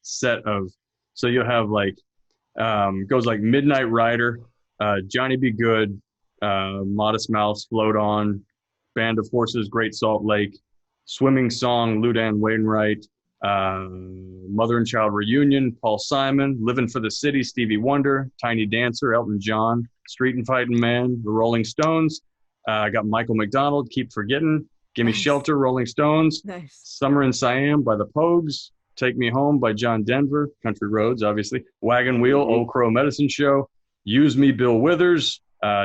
Speaker 3: set of, so you'll have like, goes like Midnight Rider, Johnny Be Good, Modest Mouse, Float On, Band of Horses, Great Salt Lake, Swimming Song, Ludan Wainwright, Mother and Child Reunion, Paul Simon, Living for the City, Stevie Wonder, Tiny Dancer, Elton John, Street and Fighting Man, The Rolling Stones. I got Michael McDonald, Keep Forgetting, Gimme Shelter, Rolling Stones, Summer in Siam by the Pogues, Take Me Home by John Denver, Country Roads, obviously, Wagon Wheel, Old Crow Medicine Show, Use Me, Bill Withers,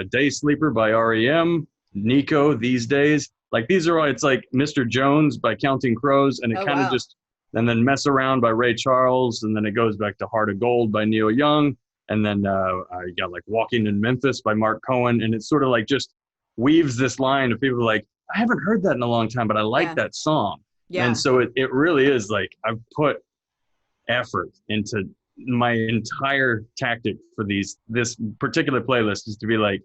Speaker 3: Day Sleeper by REM, Nico, These Days. Like these are all, it's like Mr. Jones by Counting Crows, and it kind of just, and then Mess Around by Ray Charles, and then it goes back to Heart of Gold by Neil Young, and then you got like Walking in Memphis by Mark Cohen, and it's sort of like just weaves this line of people like, I haven't heard that in a long time, but I like that song. Yeah. And so it really is like, I've put effort into my entire tactic for this particular playlist is to be like,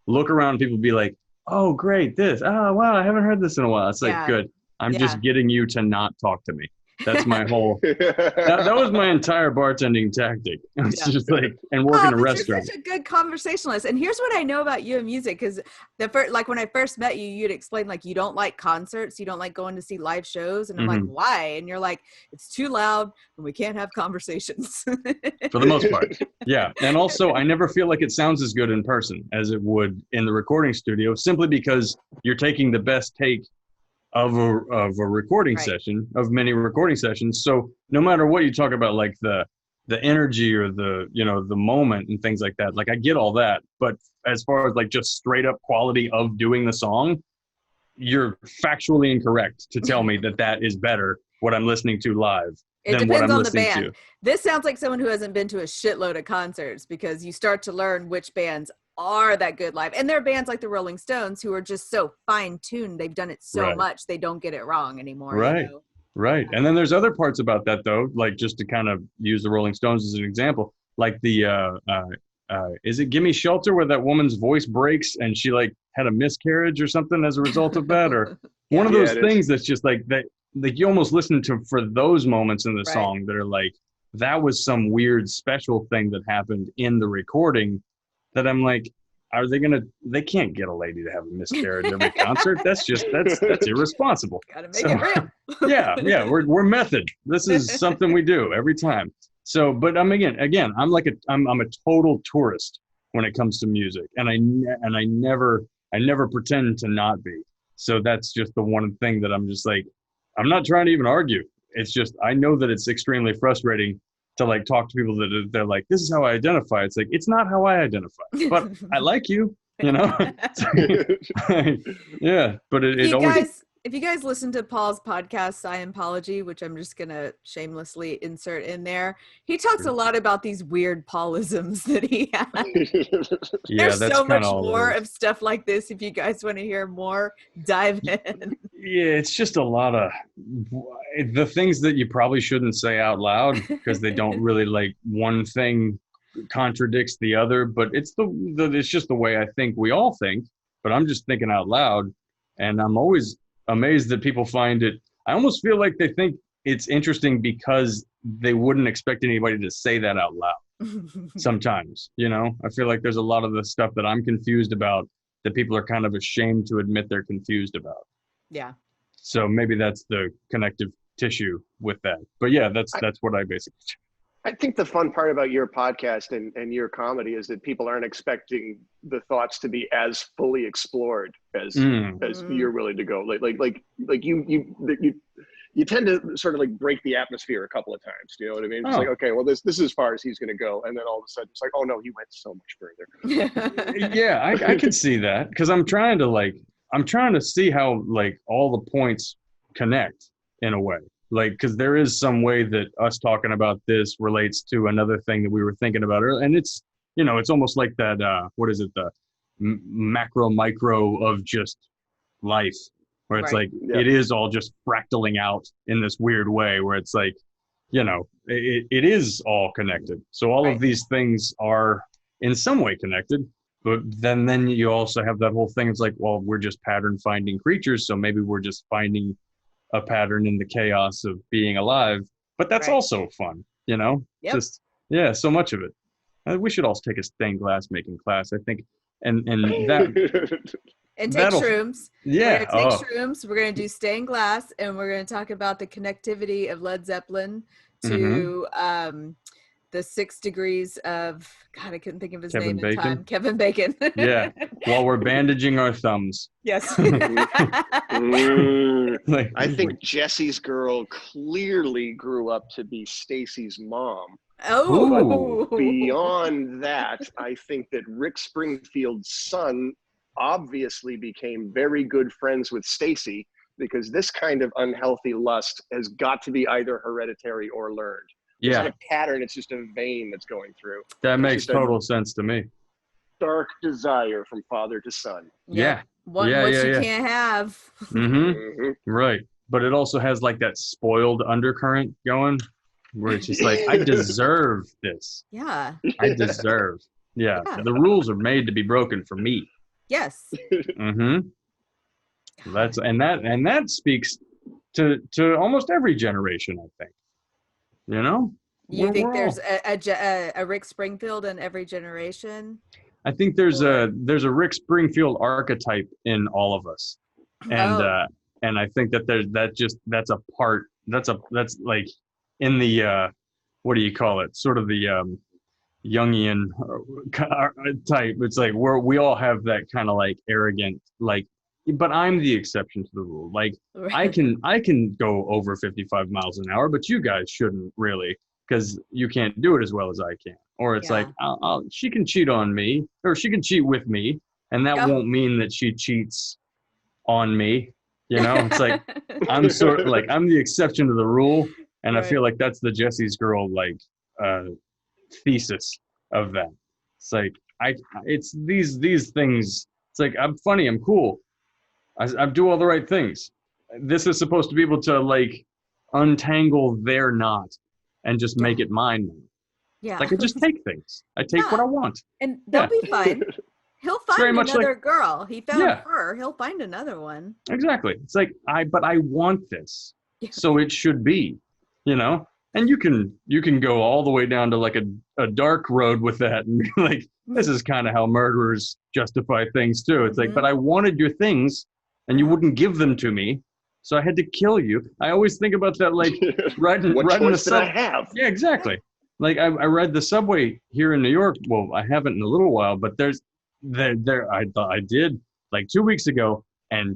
Speaker 3: look around, people be like, oh, great, this. Oh, wow, I haven't heard this in a while. It's like, good. I'm just getting you to not talk to me. That's my whole, that was my entire bartending tactic. It's just like, and work in a restaurant.
Speaker 2: You're such a good conversationalist. And here's what I know about you and music, because like when I first met you, you'd explain like, you don't like concerts, you don't like going to see live shows. And I'm like, why? And you're like, it's too loud and we can't have conversations.
Speaker 3: For the most part. Yeah. And also I never feel like it sounds as good in person as it would in the recording studio, simply because you're taking the best take of a recording session, of many recording sessions. So no matter what you talk about, like the energy or the, you know, the moment and things like that, like I get all that. But as far as like just straight up quality of doing the song, you're factually incorrect to tell me that is better what I'm listening to live.
Speaker 2: It depends on the band. This sounds like someone who hasn't been to a shitload of concerts, because you start to learn which bands are that good live. And there are bands like the Rolling Stones who are just so fine-tuned. They've done it so much, they don't get it wrong anymore.
Speaker 3: Right,
Speaker 2: you know?
Speaker 3: Right. And then there's other parts about that, though, like just to kind of use the Rolling Stones as an example, like the, is it Gimme Shelter, where that woman's voice breaks and she like had a miscarriage or something as a result of that? Or one of those things that's just like that, like you almost listen to for those moments in the song that are like, that was some weird special thing that happened in the recording that I'm like, are they they can't get a lady to have a miscarriage every concert. That's irresponsible.
Speaker 2: Gotta make it
Speaker 3: real. yeah. We're method. This is something we do every time. So, but I'm again, I'm like I'm a total tourist when it comes to music, and I never pretend to not be. So that's just the one thing that I'm just like, I'm not trying to even argue. It's just, I know that it's extremely frustrating to like talk to people that they're like, this is how I identify. It's like, it's not how I identify, but I like you, you know? Yeah, but it always...
Speaker 2: If you guys listen to Paul's podcast, Scientology, which I'm just going to shamelessly insert in there, he talks a lot about these weird Paulisms that he has. There's so much more of stuff like this. If you guys want to hear more, dive in.
Speaker 3: Yeah, it's just a lot of the things that you probably shouldn't say out loud because they don't really, like, one thing contradicts the other, but it's just the way I think we all think, but I'm just thinking out loud, and I'm always amazed that people find it. I almost feel like they think it's interesting because they wouldn't expect anybody to say that out loud. Sometimes, you know, I feel like there's a lot of the stuff that I'm confused about that people are kind of ashamed to admit they're confused about.
Speaker 2: Yeah.
Speaker 3: So maybe that's the connective tissue with that. But yeah, that's what I basically...
Speaker 1: I think the fun part about your podcast and your comedy is that people aren't expecting the thoughts to be as fully explored as you're willing to go. Like you tend to sort of like break the atmosphere a couple of times. You know what I mean? It's like, okay, well, this is as far as he's going to go, and then all of a sudden it's like, oh no, he went so much further.
Speaker 3: Yeah, I can see that, because I'm trying to see how like all the points connect in a way. Like, because there is some way that us talking about this relates to another thing that we were thinking about earlier. And it's, you know, it's almost like that, what is it, the macro micro of just life, where it's
Speaker 2: Right.
Speaker 3: like it is all just fractaling out in this weird way, where it's like, it is all connected. So all of these things are in some way connected. But then you also have that whole thing. It's like, well, we're just pattern finding creatures, so maybe we're just finding a pattern in the chaos of being alive. But that's also fun, Just so much of it. We should also take a stained glass making class, I think, and that
Speaker 2: and take shrooms.
Speaker 3: Yeah,
Speaker 2: we're gonna take shrooms. We're gonna do stained glass, and we're gonna talk about the connectivity of Led Zeppelin to the 6 degrees of God. I couldn't think of his name in time. Kevin Bacon.
Speaker 3: Yeah, while we're bandaging our thumbs.
Speaker 2: Yes.
Speaker 1: I think Jessie's girl clearly grew up to be Stacy's mom.
Speaker 2: Oh.
Speaker 1: But beyond that, I think that Rick Springfield's son obviously became very good friends with Stacy, because this kind of unhealthy lust has got to be either hereditary or learned. It's not a pattern, it's just a vein that's going through.
Speaker 3: That makes total sense to me.
Speaker 1: Dark desire from father to son.
Speaker 3: Yeah.
Speaker 2: What you can't have.
Speaker 3: Right. But it also has like that spoiled undercurrent going, where it's just like, I deserve this.
Speaker 2: Yeah.
Speaker 3: I deserve. Yeah. The rules are made to be broken for me.
Speaker 2: Yes.
Speaker 3: That speaks to almost every generation, I think.
Speaker 2: You think there's a Rick Springfield in every generation?
Speaker 3: I think there's a Rick Springfield archetype in all of us, and I think that that's a part. That's like in the what do you call it? Sort of the Jungian type. It's like we all have that kind of like arrogant, like, but I'm the exception to the rule. Like I can go over 55 miles an hour, but you guys shouldn't really, because you can't do it as well as I can. Or it's like, she can cheat on me, or she can cheat with me, and that won't mean that she cheats on me. It's like, I'm sort of like, I'm the exception to the rule. And I feel like that's the Jessie's girl, like, thesis of that. It's like, it's these things. It's like, I'm funny, I'm cool. I do all the right things. This is supposed to be able to like untangle their knot and just make it mine.
Speaker 2: Yeah.
Speaker 3: Like I just take things. I take what I want.
Speaker 2: And they'll be fine. He'll find another girl. He found her. He'll find another one.
Speaker 3: Exactly. It's like but I want this. So it should be, And you can go all the way down to like a dark road with that and be like, this is kind of how murderers justify things too. It's like, but I wanted your things and you wouldn't give them to me, so I had to kill you. I always think about that, like riding the subway.
Speaker 1: I have?
Speaker 3: Yeah, exactly. Like I ride the subway here in New York. Well, I haven't in a little while, but I thought I did like 2 weeks ago, and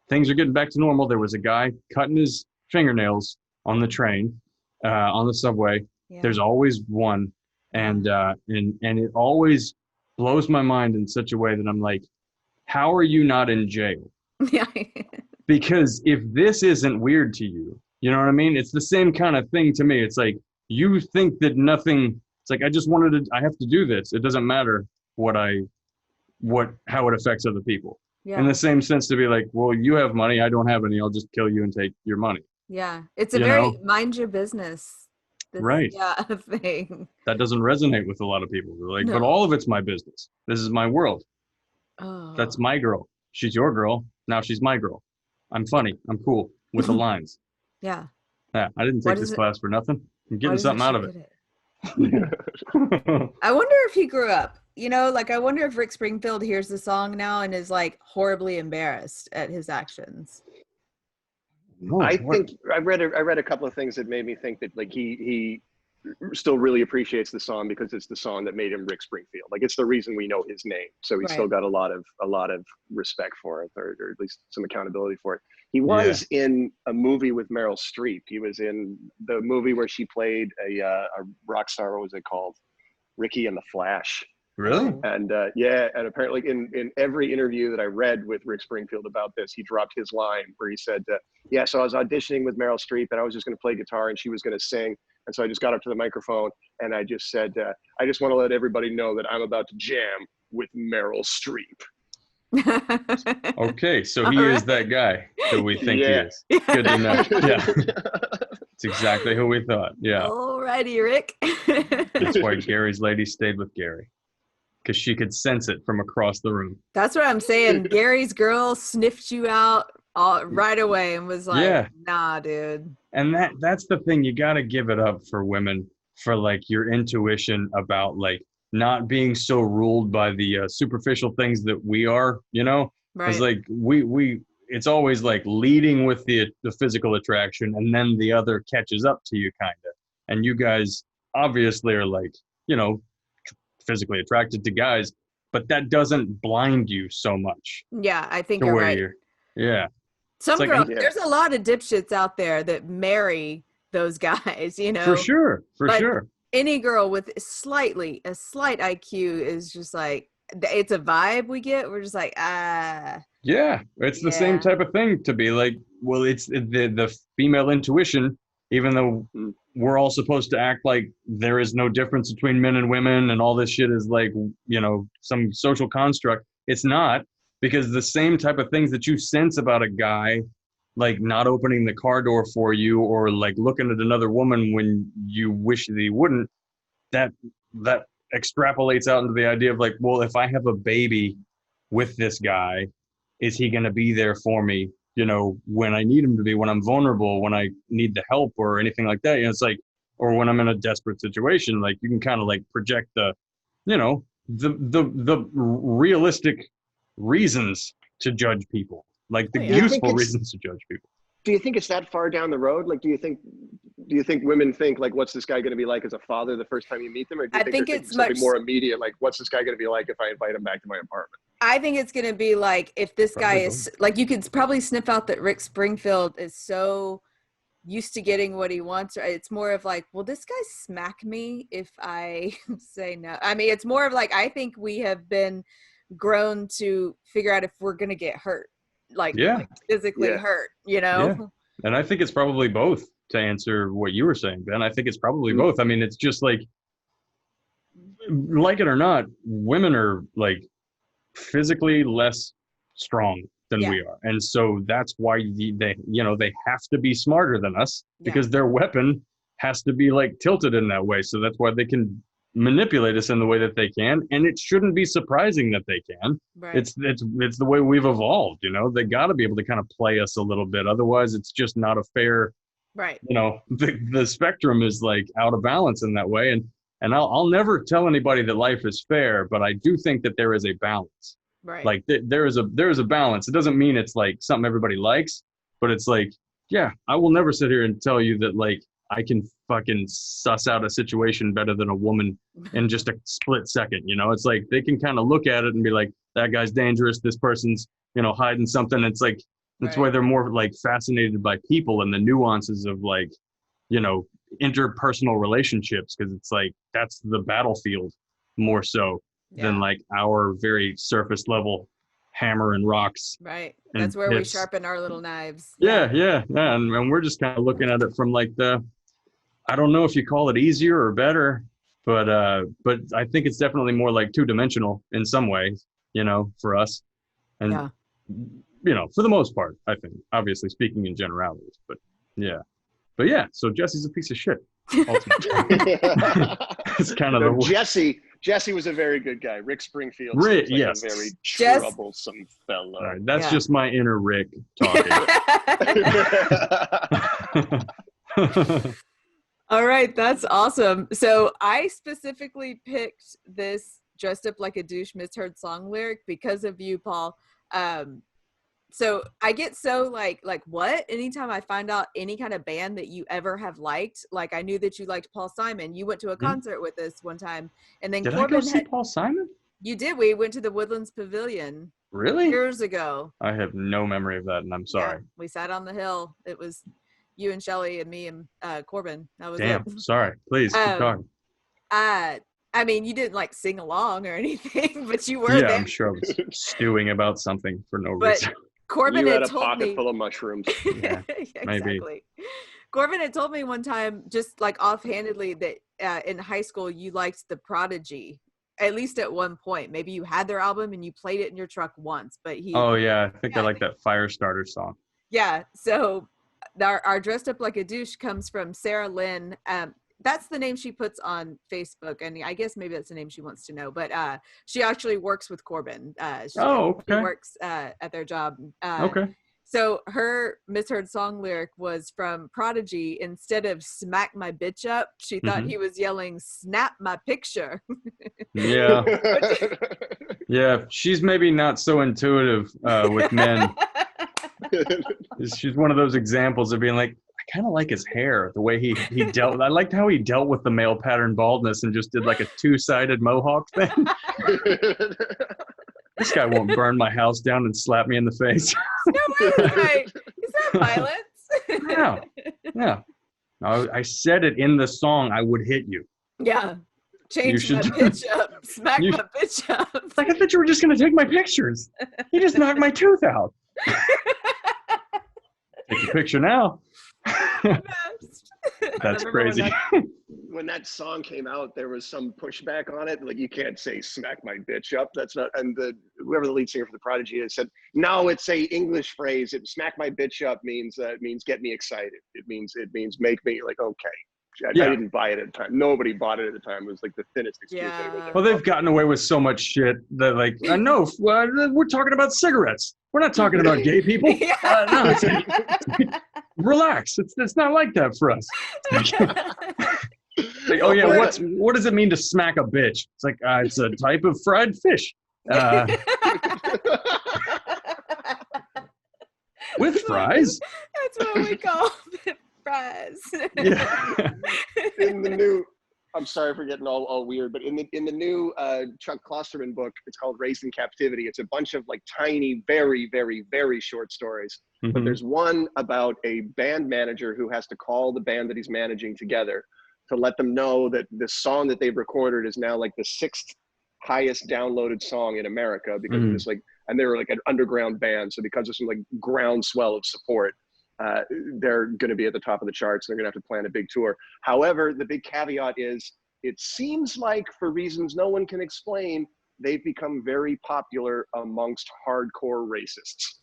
Speaker 3: things are getting back to normal. There was a guy cutting his fingernails on the train, on the subway. Yeah. There's always one, and it always blows my mind in such a way that I'm like, how are you not in jail?
Speaker 2: Yeah.
Speaker 3: Because if this isn't weird to you, you know what I mean? It's the same kind of thing to me. It's like, you think that nothing, it's like, I have to do this. It doesn't matter how it affects other people. Yeah. In the same sense, to be like, well, you have money, I don't have any, I'll just kill you and take your money.
Speaker 2: Yeah. It's a very mind your business thing.
Speaker 3: That doesn't resonate with a lot of people. They're like, but all of it's my business. This is my world. Oh. That's my girl. She's your girl. Now she's my girl. I'm funny. I'm cool with the lines.
Speaker 2: Yeah.
Speaker 3: Yeah. I didn't take this class for nothing. I'm getting something out of it.
Speaker 2: I wonder if he grew up. I wonder if Rick Springfield hears the song now and is like horribly embarrassed at his actions.
Speaker 1: I think I read a couple of things that made me think that like he still really appreciates the song because it's the song that made him Rick Springfield. Like it's the reason we know his name. So he's still got a lot of respect for it, or at least some accountability for it. He was in a movie with Meryl Streep. He was in the movie where she played a rock star. What was it called? Ricky and the Flash.
Speaker 3: Really?
Speaker 1: And and apparently in every interview that I read with Rick Springfield about this, he dropped his line where he said, so I was auditioning with Meryl Streep and I was just going to play guitar and she was going to sing. And so I just got up to the microphone and I just said, I just want to let everybody know that I'm about to jam with Meryl Streep.
Speaker 3: Okay, so he is that guy who we think he is. Good to know. Yeah. It's exactly who we thought. Yeah.
Speaker 2: Alrighty, Rick.
Speaker 3: That's why Gary's lady stayed with Gary. Because she could sense it from across the room.
Speaker 2: That's what I'm saying. Gary's girl sniffed you out right away and was like, nah, dude.
Speaker 3: And that's the thing. You got to give it up for women for like your intuition about like not being so ruled by the superficial things that we are, you know? Because like we it's always like leading with the physical attraction and then the other catches up to you kind of. And you guys obviously are like, you know, physically attracted to guys, but that doesn't blind you so much.
Speaker 2: Yeah, I think you're right. Some girls, there's a lot of dipshits out there that marry those guys, you know.
Speaker 3: For sure.
Speaker 2: Any girl with a slight IQ is just like, it's a vibe we get. We're just like,
Speaker 3: Yeah, it's the same type of thing to be like, well, it's the female intuition, even though we're all supposed to act like there is no difference between men and women and all this shit is like, you know, some social construct. It's not, because the same type of things that you sense about a guy, like not opening the car door for you or like looking at another woman when you wish that he wouldn't, that extrapolates out into the idea of like, well, if I have a baby with this guy, is he going to be there for me, you know, when I need him to be, when I'm vulnerable, when I need the help or anything like that? You know, it's like, or when I'm in a desperate situation, like you can kind of like project the, you know, the realistic reasons to judge people, like the useful reasons to judge people.
Speaker 1: Do you think it's that far down the road? Like, do you think women think like, what's this guy going to be like as a father the first time you meet them? Or do you think it's something more immediate? Like, what's this guy going to be like if I invite him back to my apartment?
Speaker 2: I think it's going to be like, if this guy is like, you could probably sniff out that Rick Springfield is so used to getting what he wants. It's more of like, will this guy smack me if I say no? I mean, it's more of like, I think we have been grown to figure out if we're going to get hurt, like physically hurt, you know?
Speaker 3: Yeah. And I think it's probably both, to answer what you were saying, Ben. I think it's probably both. I mean, it's just like it or not, women are like physically less strong than we are. And so that's why they, you know, they have to be smarter than us because their weapon has to be like tilted in that way. So that's why they can manipulate us in the way that they can. And it shouldn't be surprising that they can. Right. It's the way we've evolved, you know. They got to be able to kind of play us a little bit. Otherwise, it's just not a fair,
Speaker 2: right.
Speaker 3: You know, the spectrum is like out of balance in that way. And I'll never tell anybody that life is fair, but I do think that there is a balance.
Speaker 2: Right.
Speaker 3: Like there is a balance. It doesn't mean it's like something everybody likes, but it's like, yeah, I will never sit here and tell you that like I can fucking suss out a situation better than a woman in just a split second. You know, it's like they can kind of look at it and be like, that guy's dangerous. This person's, you know, hiding something. It's like, that's why they're more like fascinated by people and the nuances of like, you know, interpersonal relationships. Cause it's like, that's the battlefield more so than like our very surface level hammer and rocks.
Speaker 2: Right. That's where we sharpen our little knives.
Speaker 3: Yeah. And we're just kind of looking at it from like I don't know if you call it easier or better, but I think it's definitely more like two-dimensional in some ways, you know, for us. And, you know, for the most part, I think, obviously speaking in generalities, but yeah. So Jesse's a piece of shit. Ultimately. It's kind of
Speaker 1: Jessie was a very good guy. Rick Springfield
Speaker 3: was
Speaker 1: a very troublesome fellow.
Speaker 3: All right, that's just my inner Rick talking.
Speaker 2: All right, that's awesome. So I specifically picked this "Dressed Up Like a Douche" misheard song lyric because of you, Paul. So I get so like what? Anytime I find out any kind of band that you ever have liked, like I knew that you liked Paul Simon. You went to a concert with us one time, and then
Speaker 3: did Corbin I go see Paul Simon?
Speaker 2: You did. We went to the Woodlands Pavilion.
Speaker 3: Really?
Speaker 2: Years ago.
Speaker 3: I have no memory of that, and I'm sorry.
Speaker 2: Yeah, we sat on the hill. It was you and Shelly and me and Corbin. That was
Speaker 3: Damn. Sorry. Please keep talking.
Speaker 2: I mean, you didn't like sing along or anything, but you were there.
Speaker 3: Yeah, I'm sure I was stewing about something for no reason.
Speaker 2: Corbin
Speaker 1: had
Speaker 2: told
Speaker 1: a pocket
Speaker 2: me,
Speaker 1: full of mushrooms.
Speaker 3: Yeah,
Speaker 2: exactly.
Speaker 3: Maybe.
Speaker 2: Corbin had told me one time, just like offhandedly, that in high school you liked the Prodigy. at least at one point. Maybe you had their album and you played it in your truck once, but he.
Speaker 3: Oh yeah, I think I like that Firestarter song.
Speaker 2: Yeah, so our Dressed Up Like a Douche comes from Sara Lynne. That's the name she puts on Facebook, and I guess maybe that's the name she wants to know. But she actually works with Corbin. She works at their job.
Speaker 3: Okay.
Speaker 2: So her misheard song lyric was from Prodigy. Instead of "smack my bitch up," she thought he was yelling "snap my picture."
Speaker 3: Yeah. Yeah, she's maybe not so intuitive with men. She's one of those examples of being like, I kind of like his hair, the way he dealt. I liked how he dealt with the male pattern baldness and just did like a two-sided mohawk thing. This guy won't burn my house down and slap me in the face.
Speaker 2: No way! Is that violence?
Speaker 3: Yeah. I said it in the song. I would hit you.
Speaker 2: Yeah. Change my pitch up. Smack my bitch up.
Speaker 3: Like, I thought you were just going to take my pictures. You just knocked my tooth out. Take a picture now. That's crazy.
Speaker 1: When that song came out, there was some pushback on it. Like, you can't say "smack my bitch up." That's not. And whoever the lead singer for the Prodigy is said, no, it's a English phrase. "Smack my bitch up" means get me excited. It means make me like, okay. I didn't buy it at the time. Nobody bought it at the time. It was like the thinnest excuse.
Speaker 2: Yeah.
Speaker 3: Well, they've gotten away with so much shit that, like, no, we're talking about cigarettes. We're not talking about gay people. No, relax. It's not like that for us. Like, oh yeah, what does it mean to smack a bitch? It's like it's a type of fried fish. With fries.
Speaker 2: That's what we call it. Fries.
Speaker 3: Yeah.
Speaker 1: In the new, I'm sorry for getting all weird, but in the new Chuck Klosterman book, it's called Raised in Captivity. It's a bunch of like tiny, very, very, very short stories. Mm-hmm. But there's one about a band manager who has to call the band that he's managing together to let them know that the song that they've recorded is now like the 6th highest downloaded song in America because of this, like, and they were like an underground band. So because of some like groundswell of support, they're going to be at the top of the charts. They're going to have to plan a big tour. However, the big caveat is it seems like, for reasons no one can explain, they've become very popular amongst hardcore racists.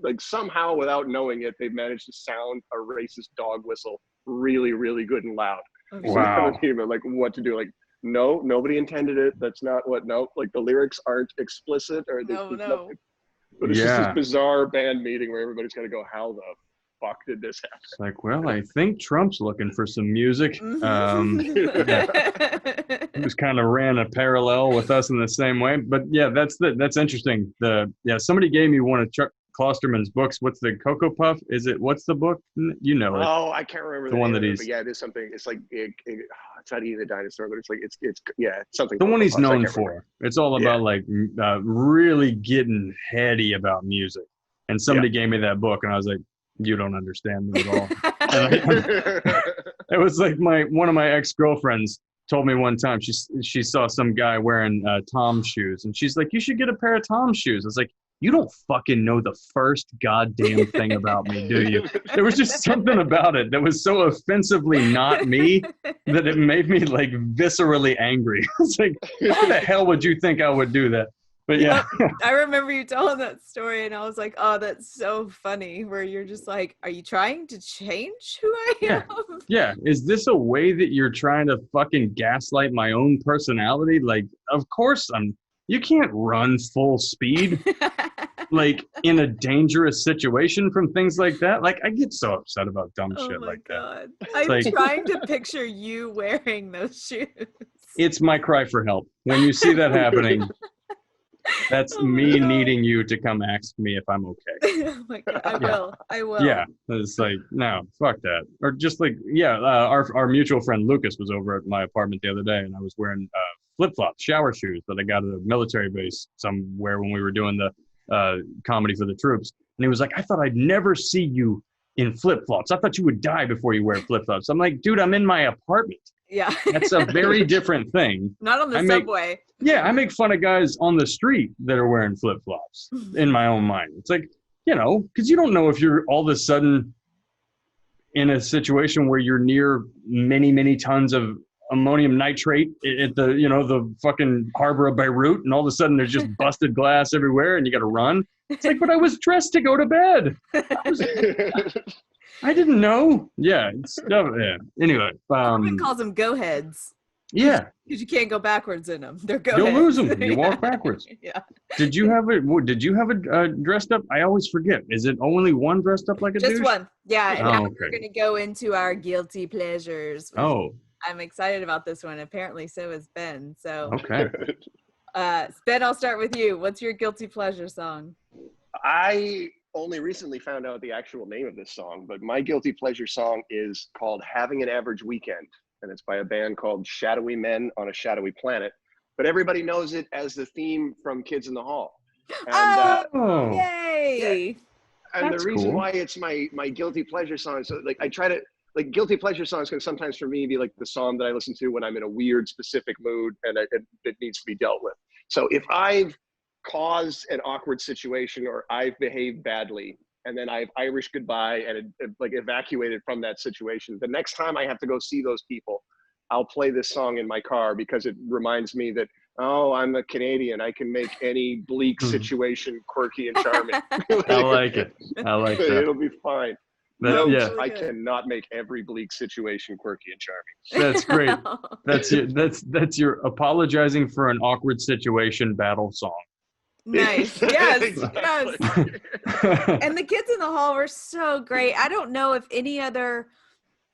Speaker 1: like somehow, without knowing it, they've managed to sound a racist dog whistle really, really good and loud.
Speaker 3: Wow.
Speaker 1: So, like, what to do? Like, no, nobody intended it. That's not what. No, like the lyrics aren't explicit, or
Speaker 2: no.
Speaker 1: Nothing. But it's just this bizarre band meeting where everybody's got to go, how the fuck did this happen?
Speaker 3: It's like, well, I think Trump's looking for some music. He just kind of ran a parallel with us in the same way. But yeah, that's interesting. Somebody gave me one of Chuck Klosterman's books. What's the Cocoa Puff? What's the book? You know it.
Speaker 1: Oh, I can't remember
Speaker 3: the one that he's.
Speaker 1: But yeah, it is something. It's like it's not Eating the Dinosaur, but it's like it's something.
Speaker 3: The one he's known for. It's all about like really getting heady about music. And somebody gave me that book, and I was like, you don't understand me at all. It was like one of my ex-girlfriends told me one time she saw some guy wearing Tom's shoes, and she's like, you should get a pair of Tom's shoes. I was like, you don't fucking know the first goddamn thing about me, do you? There was just something about it that was so offensively not me that it made me like viscerally angry. It's like, how the hell would you think I would do that? But yeah.
Speaker 2: I remember you telling that story, and I was like, oh, that's so funny, where you're just like, are you trying to change who I am?
Speaker 3: Yeah. Is this a way that you're trying to fucking gaslight my own personality? Like, of course you can't run full speed. Like in a dangerous situation from things like that. Like, I get so upset about dumb shit like that.
Speaker 2: I'm trying to picture you wearing those shoes.
Speaker 3: It's my cry for help. When you see that happening, that's me needing you to come ask me if I'm okay.
Speaker 2: Oh my God, I will.
Speaker 3: Yeah, it's like, no, fuck that. Or just like, our mutual friend Lucas was over at my apartment the other day, and I was wearing flip-flops, shower shoes that I got at a military base somewhere when we were doing the comedy for the troops. And he was like, I thought I'd never see you in flip-flops. I thought you would die before you wear flip-flops. I'm like, dude, I'm in my apartment.
Speaker 2: Yeah.
Speaker 3: That's a very different thing.
Speaker 2: Not on the subway.
Speaker 3: I make fun of guys on the street that are wearing flip-flops in my own mind. It's like, because you don't know if you're all of a sudden in a situation where you're near many, many tons of ammonium nitrate at the, the fucking harbor of Beirut, and all of a sudden there's just busted glass everywhere and you got to run. It's like, but I was dressed to go to bed. I didn't know. Yeah. Yeah. Anyway.
Speaker 2: Corbin calls them go-heads.
Speaker 3: Yeah.
Speaker 2: Because you can't go backwards in them. They're go-heads.
Speaker 3: You'll lose them. You walk backwards.
Speaker 2: Yeah.
Speaker 3: Did you have a dressed up? I always forget. Is it only one dressed up like a douche?
Speaker 2: Just one. Yeah. And now
Speaker 3: okay.
Speaker 2: we're going to go into our guilty pleasures.
Speaker 3: Oh.
Speaker 2: I'm excited about this one. Apparently so is Ben. So.
Speaker 3: Okay.
Speaker 2: Ben, I'll start with you. What's your guilty pleasure song?
Speaker 1: I only recently found out the actual name of this song, but my guilty pleasure song is called Having an Average Weekend, and it's by a band called Shadowy Men on a Shadowy Planet, but everybody knows it as the theme from Kids in the Hall. And,
Speaker 2: yay!
Speaker 1: Yeah. And
Speaker 3: That's
Speaker 1: the reason
Speaker 3: cool.
Speaker 1: why it's my guilty pleasure song, so like I try to, like, guilty pleasure songs can sometimes for me be like the song that I listen to when I'm in a weird specific mood and it needs to be dealt with. So if I've caused an awkward situation or I've behaved badly and then I've Irish goodbye and like evacuated from that situation, the next time I have to go see those people, I'll play this song in my car because it reminds me that, oh, I'm a Canadian. I can make any bleak situation quirky and charming.
Speaker 3: I like it. I like that.
Speaker 1: It'll be fine. I cannot make every bleak situation quirky and charming.
Speaker 3: That's great. That's your apologizing for an awkward situation battle song.
Speaker 2: Nice. Yes.
Speaker 1: Exactly.
Speaker 2: Yes. And the Kids in the Hall were so great. I don't know if any other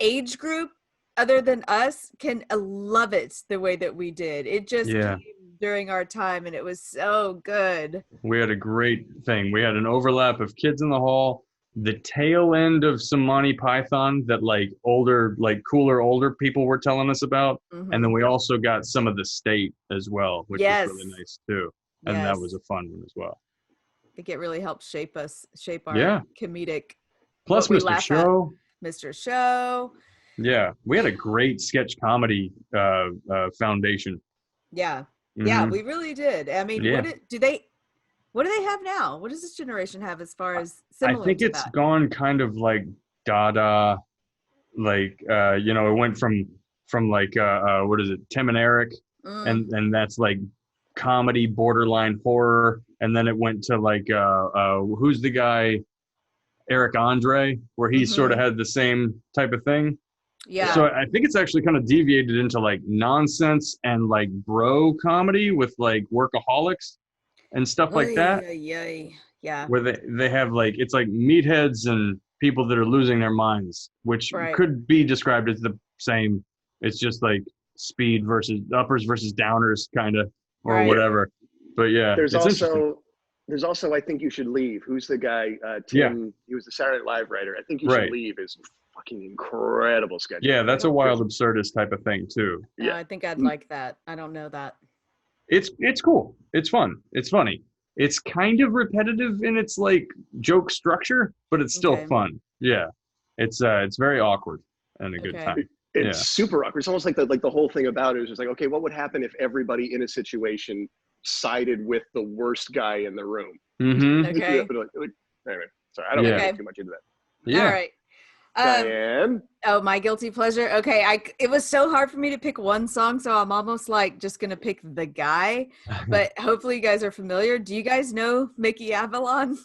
Speaker 2: age group other than us can love it the way that we did. It just came during our time and it was so good.
Speaker 3: We had a great thing. We had an overlap of Kids in the Hall, the tail end of some Monty Python that cooler older people were telling us about. Mm-hmm. And then we also got some of the State as well, which was really nice too. And that was a fun one as well.
Speaker 2: I think it really helped shape our comedic.
Speaker 3: Plus Mr. Show.
Speaker 2: Mr. Show.
Speaker 3: Yeah. We had a great sketch comedy foundation.
Speaker 2: Yeah. Mm-hmm. Yeah, we really did. I mean, what do they have now? What does this generation have as far as similar
Speaker 3: I think
Speaker 2: to
Speaker 3: it's
Speaker 2: that?
Speaker 3: gone kind of like Dada, like, it went from like, what is it? Tim and Eric. And that's like comedy, borderline horror. And then it went to like, who's the guy? Eric Andre, where he sort of had the same type of thing. Yeah. So I think it's actually kind of deviated into like nonsense and like bro comedy with like workaholics and stuff like that.
Speaker 2: Yeah.
Speaker 3: Where they have like, it's like meatheads and people that are losing their minds, which could be described as the same. It's just like speed versus uppers versus downers kind of, or whatever. But yeah,
Speaker 1: there's also I Think You Should Leave. Who's the guy? Tim. He was the Saturday Night Live writer. I Think You Should Leave is fucking incredible sketch.
Speaker 3: Yeah, that's a wild absurdist type of thing too.
Speaker 2: Yeah, I think I'd like that. I don't know that.
Speaker 3: It's cool. It's fun. It's funny. It's kind of repetitive in its like joke structure, but it's still fun. Yeah, it's very awkward and a good time.
Speaker 1: It's super awkward. It's almost like the whole thing about it is just like, okay, what would happen if everybody in a situation sided with the worst guy in the room?
Speaker 3: Mm-hmm.
Speaker 2: Okay.
Speaker 1: Anyway, sorry, I don't want to get too much into that.
Speaker 2: Yeah. All right.
Speaker 1: Dianne?
Speaker 2: Oh, my guilty pleasure. Okay, it was so hard for me to pick one song, so I'm almost like just gonna pick The Guy. But hopefully you guys are familiar. Do you guys know Mickey Avalon?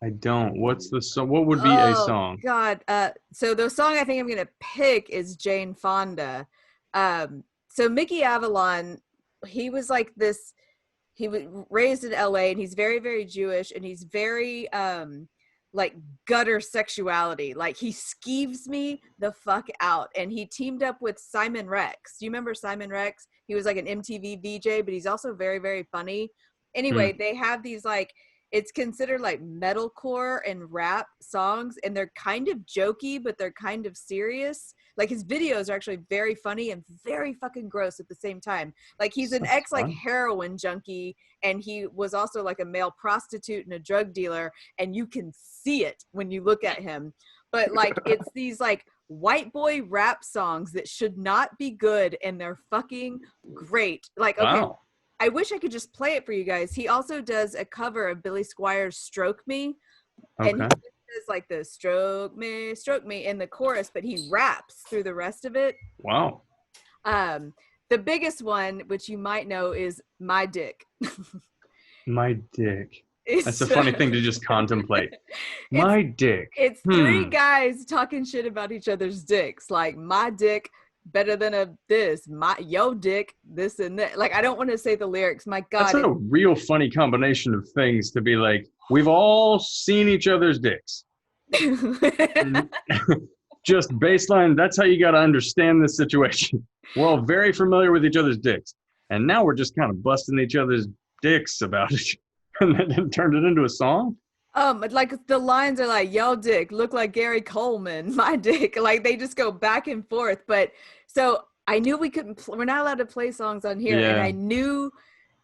Speaker 3: I don't. What's the song? What would be a song?
Speaker 2: God. So the song I think I'm gonna pick is Jane Fonda. So Mickey Avalon, he was like this. He was raised in LA, and he's very, very Jewish, and he's very like gutter sexuality. Like he skeeves me the fuck out. And he teamed up with Simon Rex. Do you remember Simon Rex? He was like an MTV VJ, but he's also very, very funny. Anyway, they have these like, it's considered like metalcore and rap songs, and they're kind of jokey, but they're kind of serious. Like his videos are actually very funny and very fucking gross at the same time. Like he's an like heroin junkie, and he was also like a male prostitute and a drug dealer, and you can see it when you look at him. But like it's these like white boy rap songs that should not be good, and they're fucking great. Like, okay. Wow. I wish I could just play it for you guys. He also does a cover of Billy Squier's Stroke Me. Okay. And he does like the stroke me in the chorus, but he raps through the rest of it.
Speaker 3: Wow.
Speaker 2: The biggest one, which you might know, is my dick.
Speaker 3: My dick. That's a funny thing to just contemplate. My dick.
Speaker 2: It's three guys talking shit about each other's dicks. Like, my dick better than this. Yo dick, this and that. Like, I don't want to say the lyrics. My God.
Speaker 3: That's a real funny combination of things to be like, we've all seen each other's dicks. Just baseline, that's how you got to understand this situation. We're all very familiar with each other's dicks. And now we're just kind of busting each other's dicks about it. And then turned it into a song?
Speaker 2: Like the lines are like, yo dick, look like Gary Coleman, my dick. Like they just go back and forth. But so I knew we're not allowed to play songs on here.
Speaker 3: Yeah.
Speaker 2: And I knew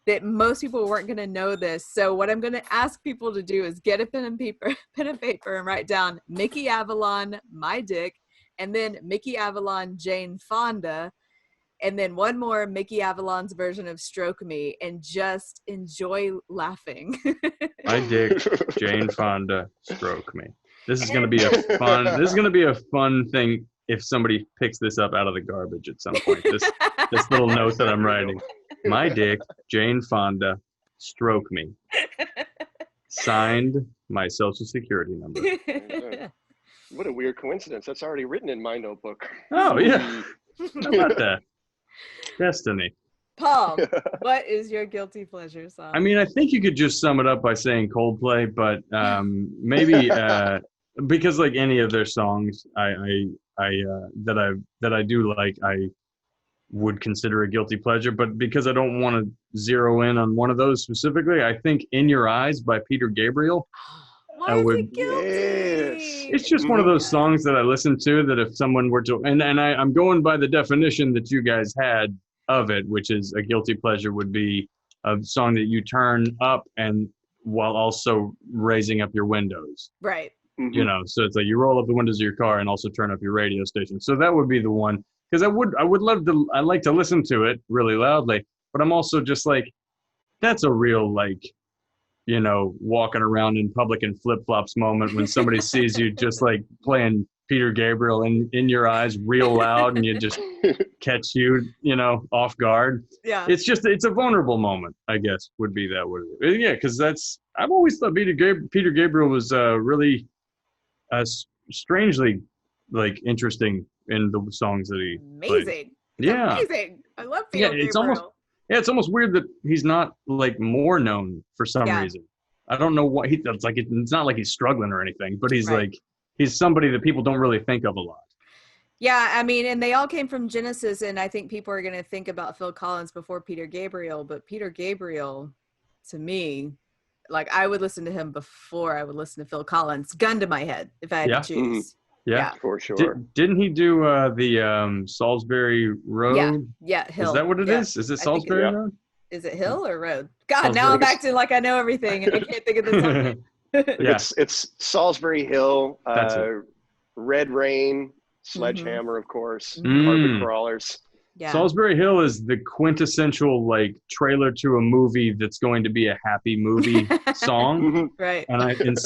Speaker 2: that most people weren't going to know this. So what I'm going to ask people to do is get a pen and paper and write down Mickey Avalon, my dick, and then Mickey Avalon, Jane Fonda, and then one more Mickey Avalon's version of Stroke Me, and just enjoy laughing.
Speaker 3: My dick, Jane Fonda, Stroke Me. This is going to be a fun thing if somebody picks this up out of the garbage at some point. This little note that I'm writing. My dick, Jane Fonda, Stroke Me. Signed, my social security number.
Speaker 1: What a weird coincidence. That's already written in my notebook.
Speaker 3: Oh, yeah. How about that? Destiny.
Speaker 2: Paul, what is your guilty pleasure song?
Speaker 3: I mean, I think you could just sum it up by saying Coldplay, but maybe because like any of their songs, that I do like, I would consider a guilty pleasure. But because I don't want to zero in on one of those specifically, I think "In Your Eyes" by Peter Gabriel.
Speaker 2: Why is it guilty?
Speaker 1: Yes.
Speaker 3: It's just one of those songs that I listen to that if someone were to, and I'm going by the definition that you guys had of it, which is a guilty pleasure would be a song that you turn up and while also raising up your windows.
Speaker 2: Right.
Speaker 1: Mm-hmm.
Speaker 3: You know, so it's like you roll up the windows of your car and also turn up your radio station. So that would be the one, because I like to listen to it really loudly, but I'm also just like, that's a real like, you know, walking around in public in flip-flops moment when somebody sees you just like playing Peter Gabriel in Your Eyes real loud and you just catch you, you know, off guard.
Speaker 2: Yeah.
Speaker 3: It's a vulnerable moment, I guess, would be that word. Yeah, because I've always thought Peter Gabriel was really strangely like interesting in the songs that he
Speaker 2: amazing.
Speaker 3: Played. Yeah.
Speaker 2: Amazing. I love Peter Gabriel.
Speaker 3: It's almost weird that he's not like more known for some reason. I don't know what it's like. It's not like he's struggling or anything, but he's like, he's somebody that people don't really think of a lot.
Speaker 2: Yeah. I mean, and they all came from Genesis, and I think people are going to think about Phil Collins before Peter Gabriel, but Peter Gabriel, to me, like I would listen to him before I would listen to Phil Collins, gun to my head, if I had to choose.
Speaker 3: Mm-hmm. Yeah,
Speaker 1: for sure.
Speaker 3: Didn't he do the Salisbury Road?
Speaker 2: Yeah, Hill.
Speaker 3: Is that what it is? Is it Salisbury Road?
Speaker 2: Is it Hill or Road? God, now I'm acting like I know everything and I can't think of the song.
Speaker 1: It's Salisbury Hill, Red Rain, Sledgehammer, of course, Carpet Crawlers.
Speaker 2: Yeah.
Speaker 3: Salisbury Hill is the quintessential like trailer to a movie that's going to be a happy movie song.
Speaker 2: Right.
Speaker 3: And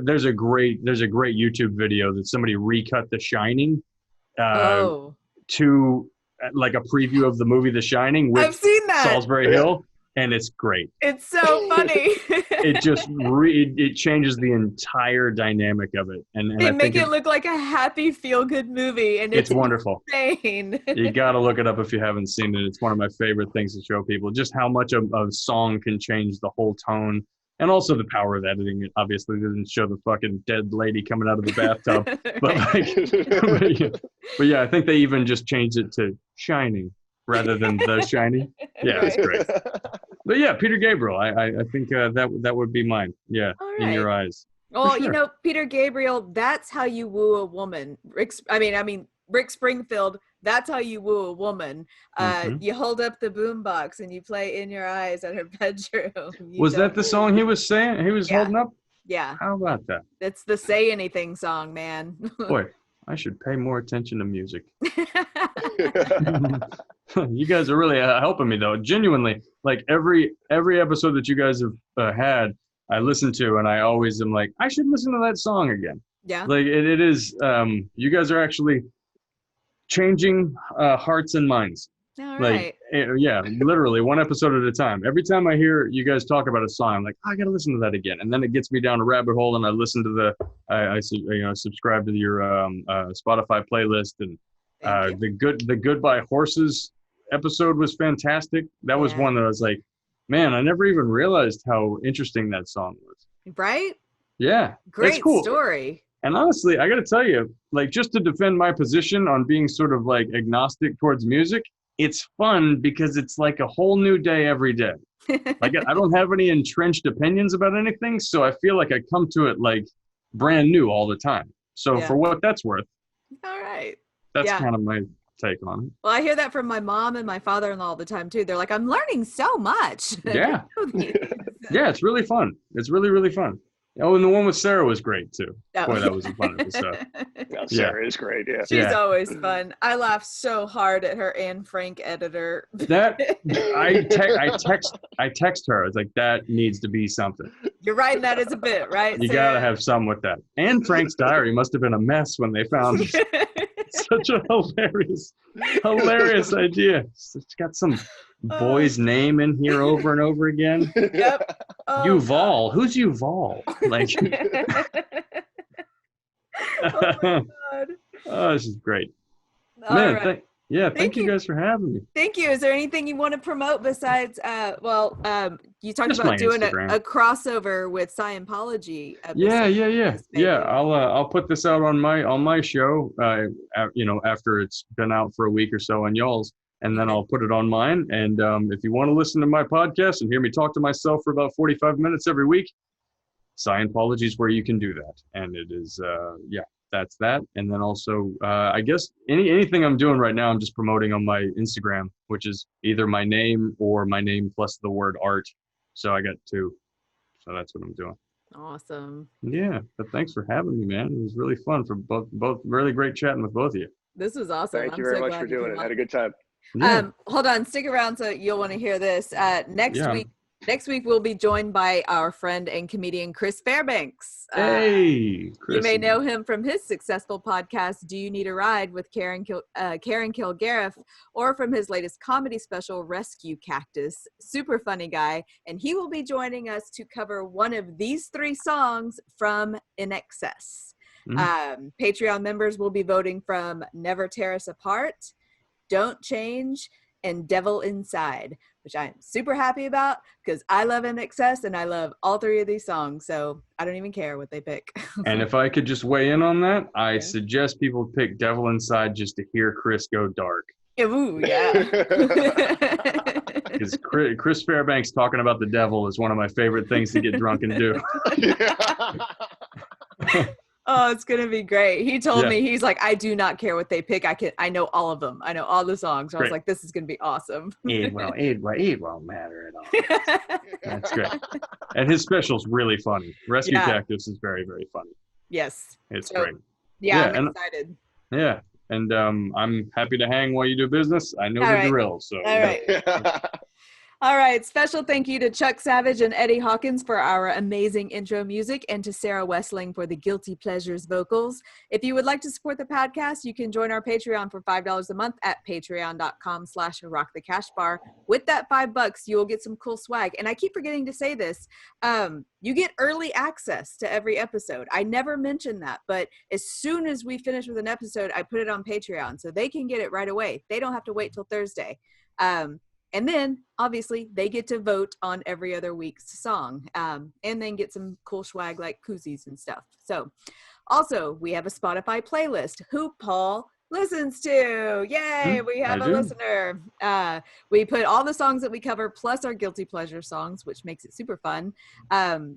Speaker 3: there's a great YouTube video that somebody recut The Shining to like a preview of the movie The Shining with
Speaker 2: I've seen that.
Speaker 3: Salisbury Hill, and it's great.
Speaker 2: It's so funny.
Speaker 3: It just it changes the entire dynamic of it, and
Speaker 2: they make it look like a happy feel-good movie, and it's
Speaker 3: wonderful.
Speaker 2: Insane.
Speaker 3: You got to look it up if you haven't seen it. It's one of my favorite things to show people, just how much a song can change the whole tone, and also the power of editing. It obviously doesn't show the fucking dead lady coming out of the bathtub, but yeah, I think they even just changed it to Shining rather than The Shining. Yeah, it's great. But yeah, Peter Gabriel, I think that would be mine. Yeah, right. In Your Eyes.
Speaker 2: Well, you know, Peter Gabriel, that's how you woo a woman. Rick Springfield, that's how you woo a woman. You hold up the boombox and you play In Your Eyes at her bedroom.
Speaker 3: Was that the song he was saying? He was holding up?
Speaker 2: Yeah.
Speaker 3: How about that?
Speaker 2: It's the Say Anything song, man.
Speaker 3: Boy, I should pay more attention to music. You guys are really helping me though. Genuinely, like every episode that you guys have had, I listen to, and I always am like, I should listen to that song again.
Speaker 2: Yeah.
Speaker 3: Like it is. You guys are actually changing hearts and minds
Speaker 2: All
Speaker 3: Like,
Speaker 2: right.
Speaker 3: yeah, literally one episode at a time. Every time I hear you guys talk about a song, I'm like, I gotta listen to that again, and then it gets me down a rabbit hole, and I listen to I subscribe to your Spotify playlist, and the Goodbye Horses episode was fantastic. That was one that I was like, man, I never even realized how interesting that song was.
Speaker 2: Right?
Speaker 3: Yeah,
Speaker 2: Great
Speaker 3: it's cool.
Speaker 2: story.
Speaker 3: And honestly, I got to tell you, like, just to defend my position on being sort of like agnostic towards music, it's fun because it's like a whole new day every day. Like, I don't have any entrenched opinions about anything, so I feel like I come to it like brand new all the time. So for what that's worth,
Speaker 2: all right,
Speaker 3: that's kind of my take on it.
Speaker 2: Well, I hear that from my mom and my father-in-law all the time too. They're like, I'm learning so much.
Speaker 3: Yeah. Yeah, it's really fun. It's really, really fun. Oh, and the one with Sara was great too. Boy, that was a fun episode.
Speaker 1: Sara is great. Yeah,
Speaker 2: she's always fun. I laugh so hard at her Anne Frank editor.
Speaker 3: That I text her. It's like, that needs to be something.
Speaker 2: You're writing that as a bit, right?
Speaker 3: You gotta have some with that. Anne Frank's diary must have been a mess when they found it. Such a hilarious idea. It's got some boy's name in here over and over again.
Speaker 2: Yep. Oh,
Speaker 3: Yuval. God. Who's Yuval? Like,
Speaker 2: God.
Speaker 3: Oh, this is great.
Speaker 2: All
Speaker 3: Man,
Speaker 2: right.
Speaker 3: Thank you guys for having me.
Speaker 2: Thank you. Is there anything you want to promote besides, you talked about doing a crossover with Scientology episode.
Speaker 3: Yeah. I'll put this out on my show, after it's been out for a week or so on y'all's, and then I'll put it on mine. And if you want to listen to my podcast and hear me talk to myself for about 45 minutes every week, Scientology is where you can do that. And it is, that's that. And then also, I guess anything I'm doing right now, I'm just promoting on my Instagram, which is either my name or my name plus the word art. So I got two. So that's what I'm doing.
Speaker 2: Awesome.
Speaker 3: Yeah. But thanks for having me, man. It was really fun for both really great chatting with both of you.
Speaker 2: This was awesome.
Speaker 1: Thank you very much for doing it. I had a good time.
Speaker 3: Yeah.
Speaker 2: Hold on, stick around so you'll want to hear this. Next week we'll be joined by our friend and comedian Chris Fairbanks.
Speaker 3: Hey, Chris.
Speaker 2: You may know him from his successful podcast, Do You Need a Ride with Karen Kilgariff, or from his latest comedy special, Rescue Cactus. Super funny guy, and he will be joining us to cover one of these 3 songs from In Excess. Patreon members will be voting from Never Tear Us Apart, Don't Change, and Devil Inside, which I'm super happy about because I love In Excess and I love all 3 of these songs, so I don't even care what they pick.
Speaker 3: And if I could just weigh in on that, I suggest people pick Devil Inside just to hear Chris go dark.
Speaker 2: Ooh, yeah.
Speaker 3: Because Chris Fairbanks talking about the devil is one of my favorite things to get drunk and do.
Speaker 2: Oh, it's gonna be great. He told me, he's like, I do not care what they pick. I know all of them. I know all the songs. So I was like, this is gonna be awesome.
Speaker 3: It won't matter at all. That's great. And his special's really funny. Rescue Cactus is very, very funny.
Speaker 2: Yes.
Speaker 3: It's great.
Speaker 2: Yeah, I'm excited.
Speaker 3: Yeah. And I'm happy to hang while you do business. I know the drill. So
Speaker 2: all right. All right. Special thank you to Chuck Savage and Eddie Hawkins for our amazing intro music, and to Sara Wessling for the Guilty Pleasures vocals. If you would like to support the podcast, you can join our Patreon for $5 a month at patreon.com/rockthecashbar. With that $5, you will get some cool swag. And I keep forgetting to say this. You get early access to every episode. I never mentioned that, but as soon as we finish with an episode, I put it on Patreon so they can get it right away. They don't have to wait till Thursday. And then, obviously, they get to vote on every other week's song, and then get some cool swag like koozies and stuff. So, also, we have a Spotify playlist, who Paul listens to. Yay, we have a listener. We put all the songs that we cover, plus our Guilty Pleasure songs, which makes it super fun.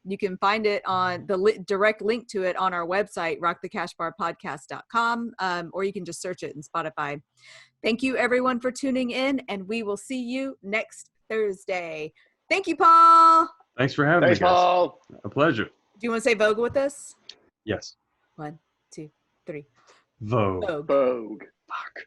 Speaker 2: You can find it on the direct link to it on our website, rockthecashbarpodcast.com, or you can just search it in Spotify. Thank you, everyone, for tuning in, and we will see you next Thursday. Thank you, Paul.
Speaker 3: Thanks for having me, guys.
Speaker 1: Paul.
Speaker 3: A pleasure.
Speaker 2: Do you want to say Vogue with us?
Speaker 3: Yes.
Speaker 2: 1, 2, 3.
Speaker 3: Vogue.
Speaker 1: Vogue.
Speaker 3: Fuck.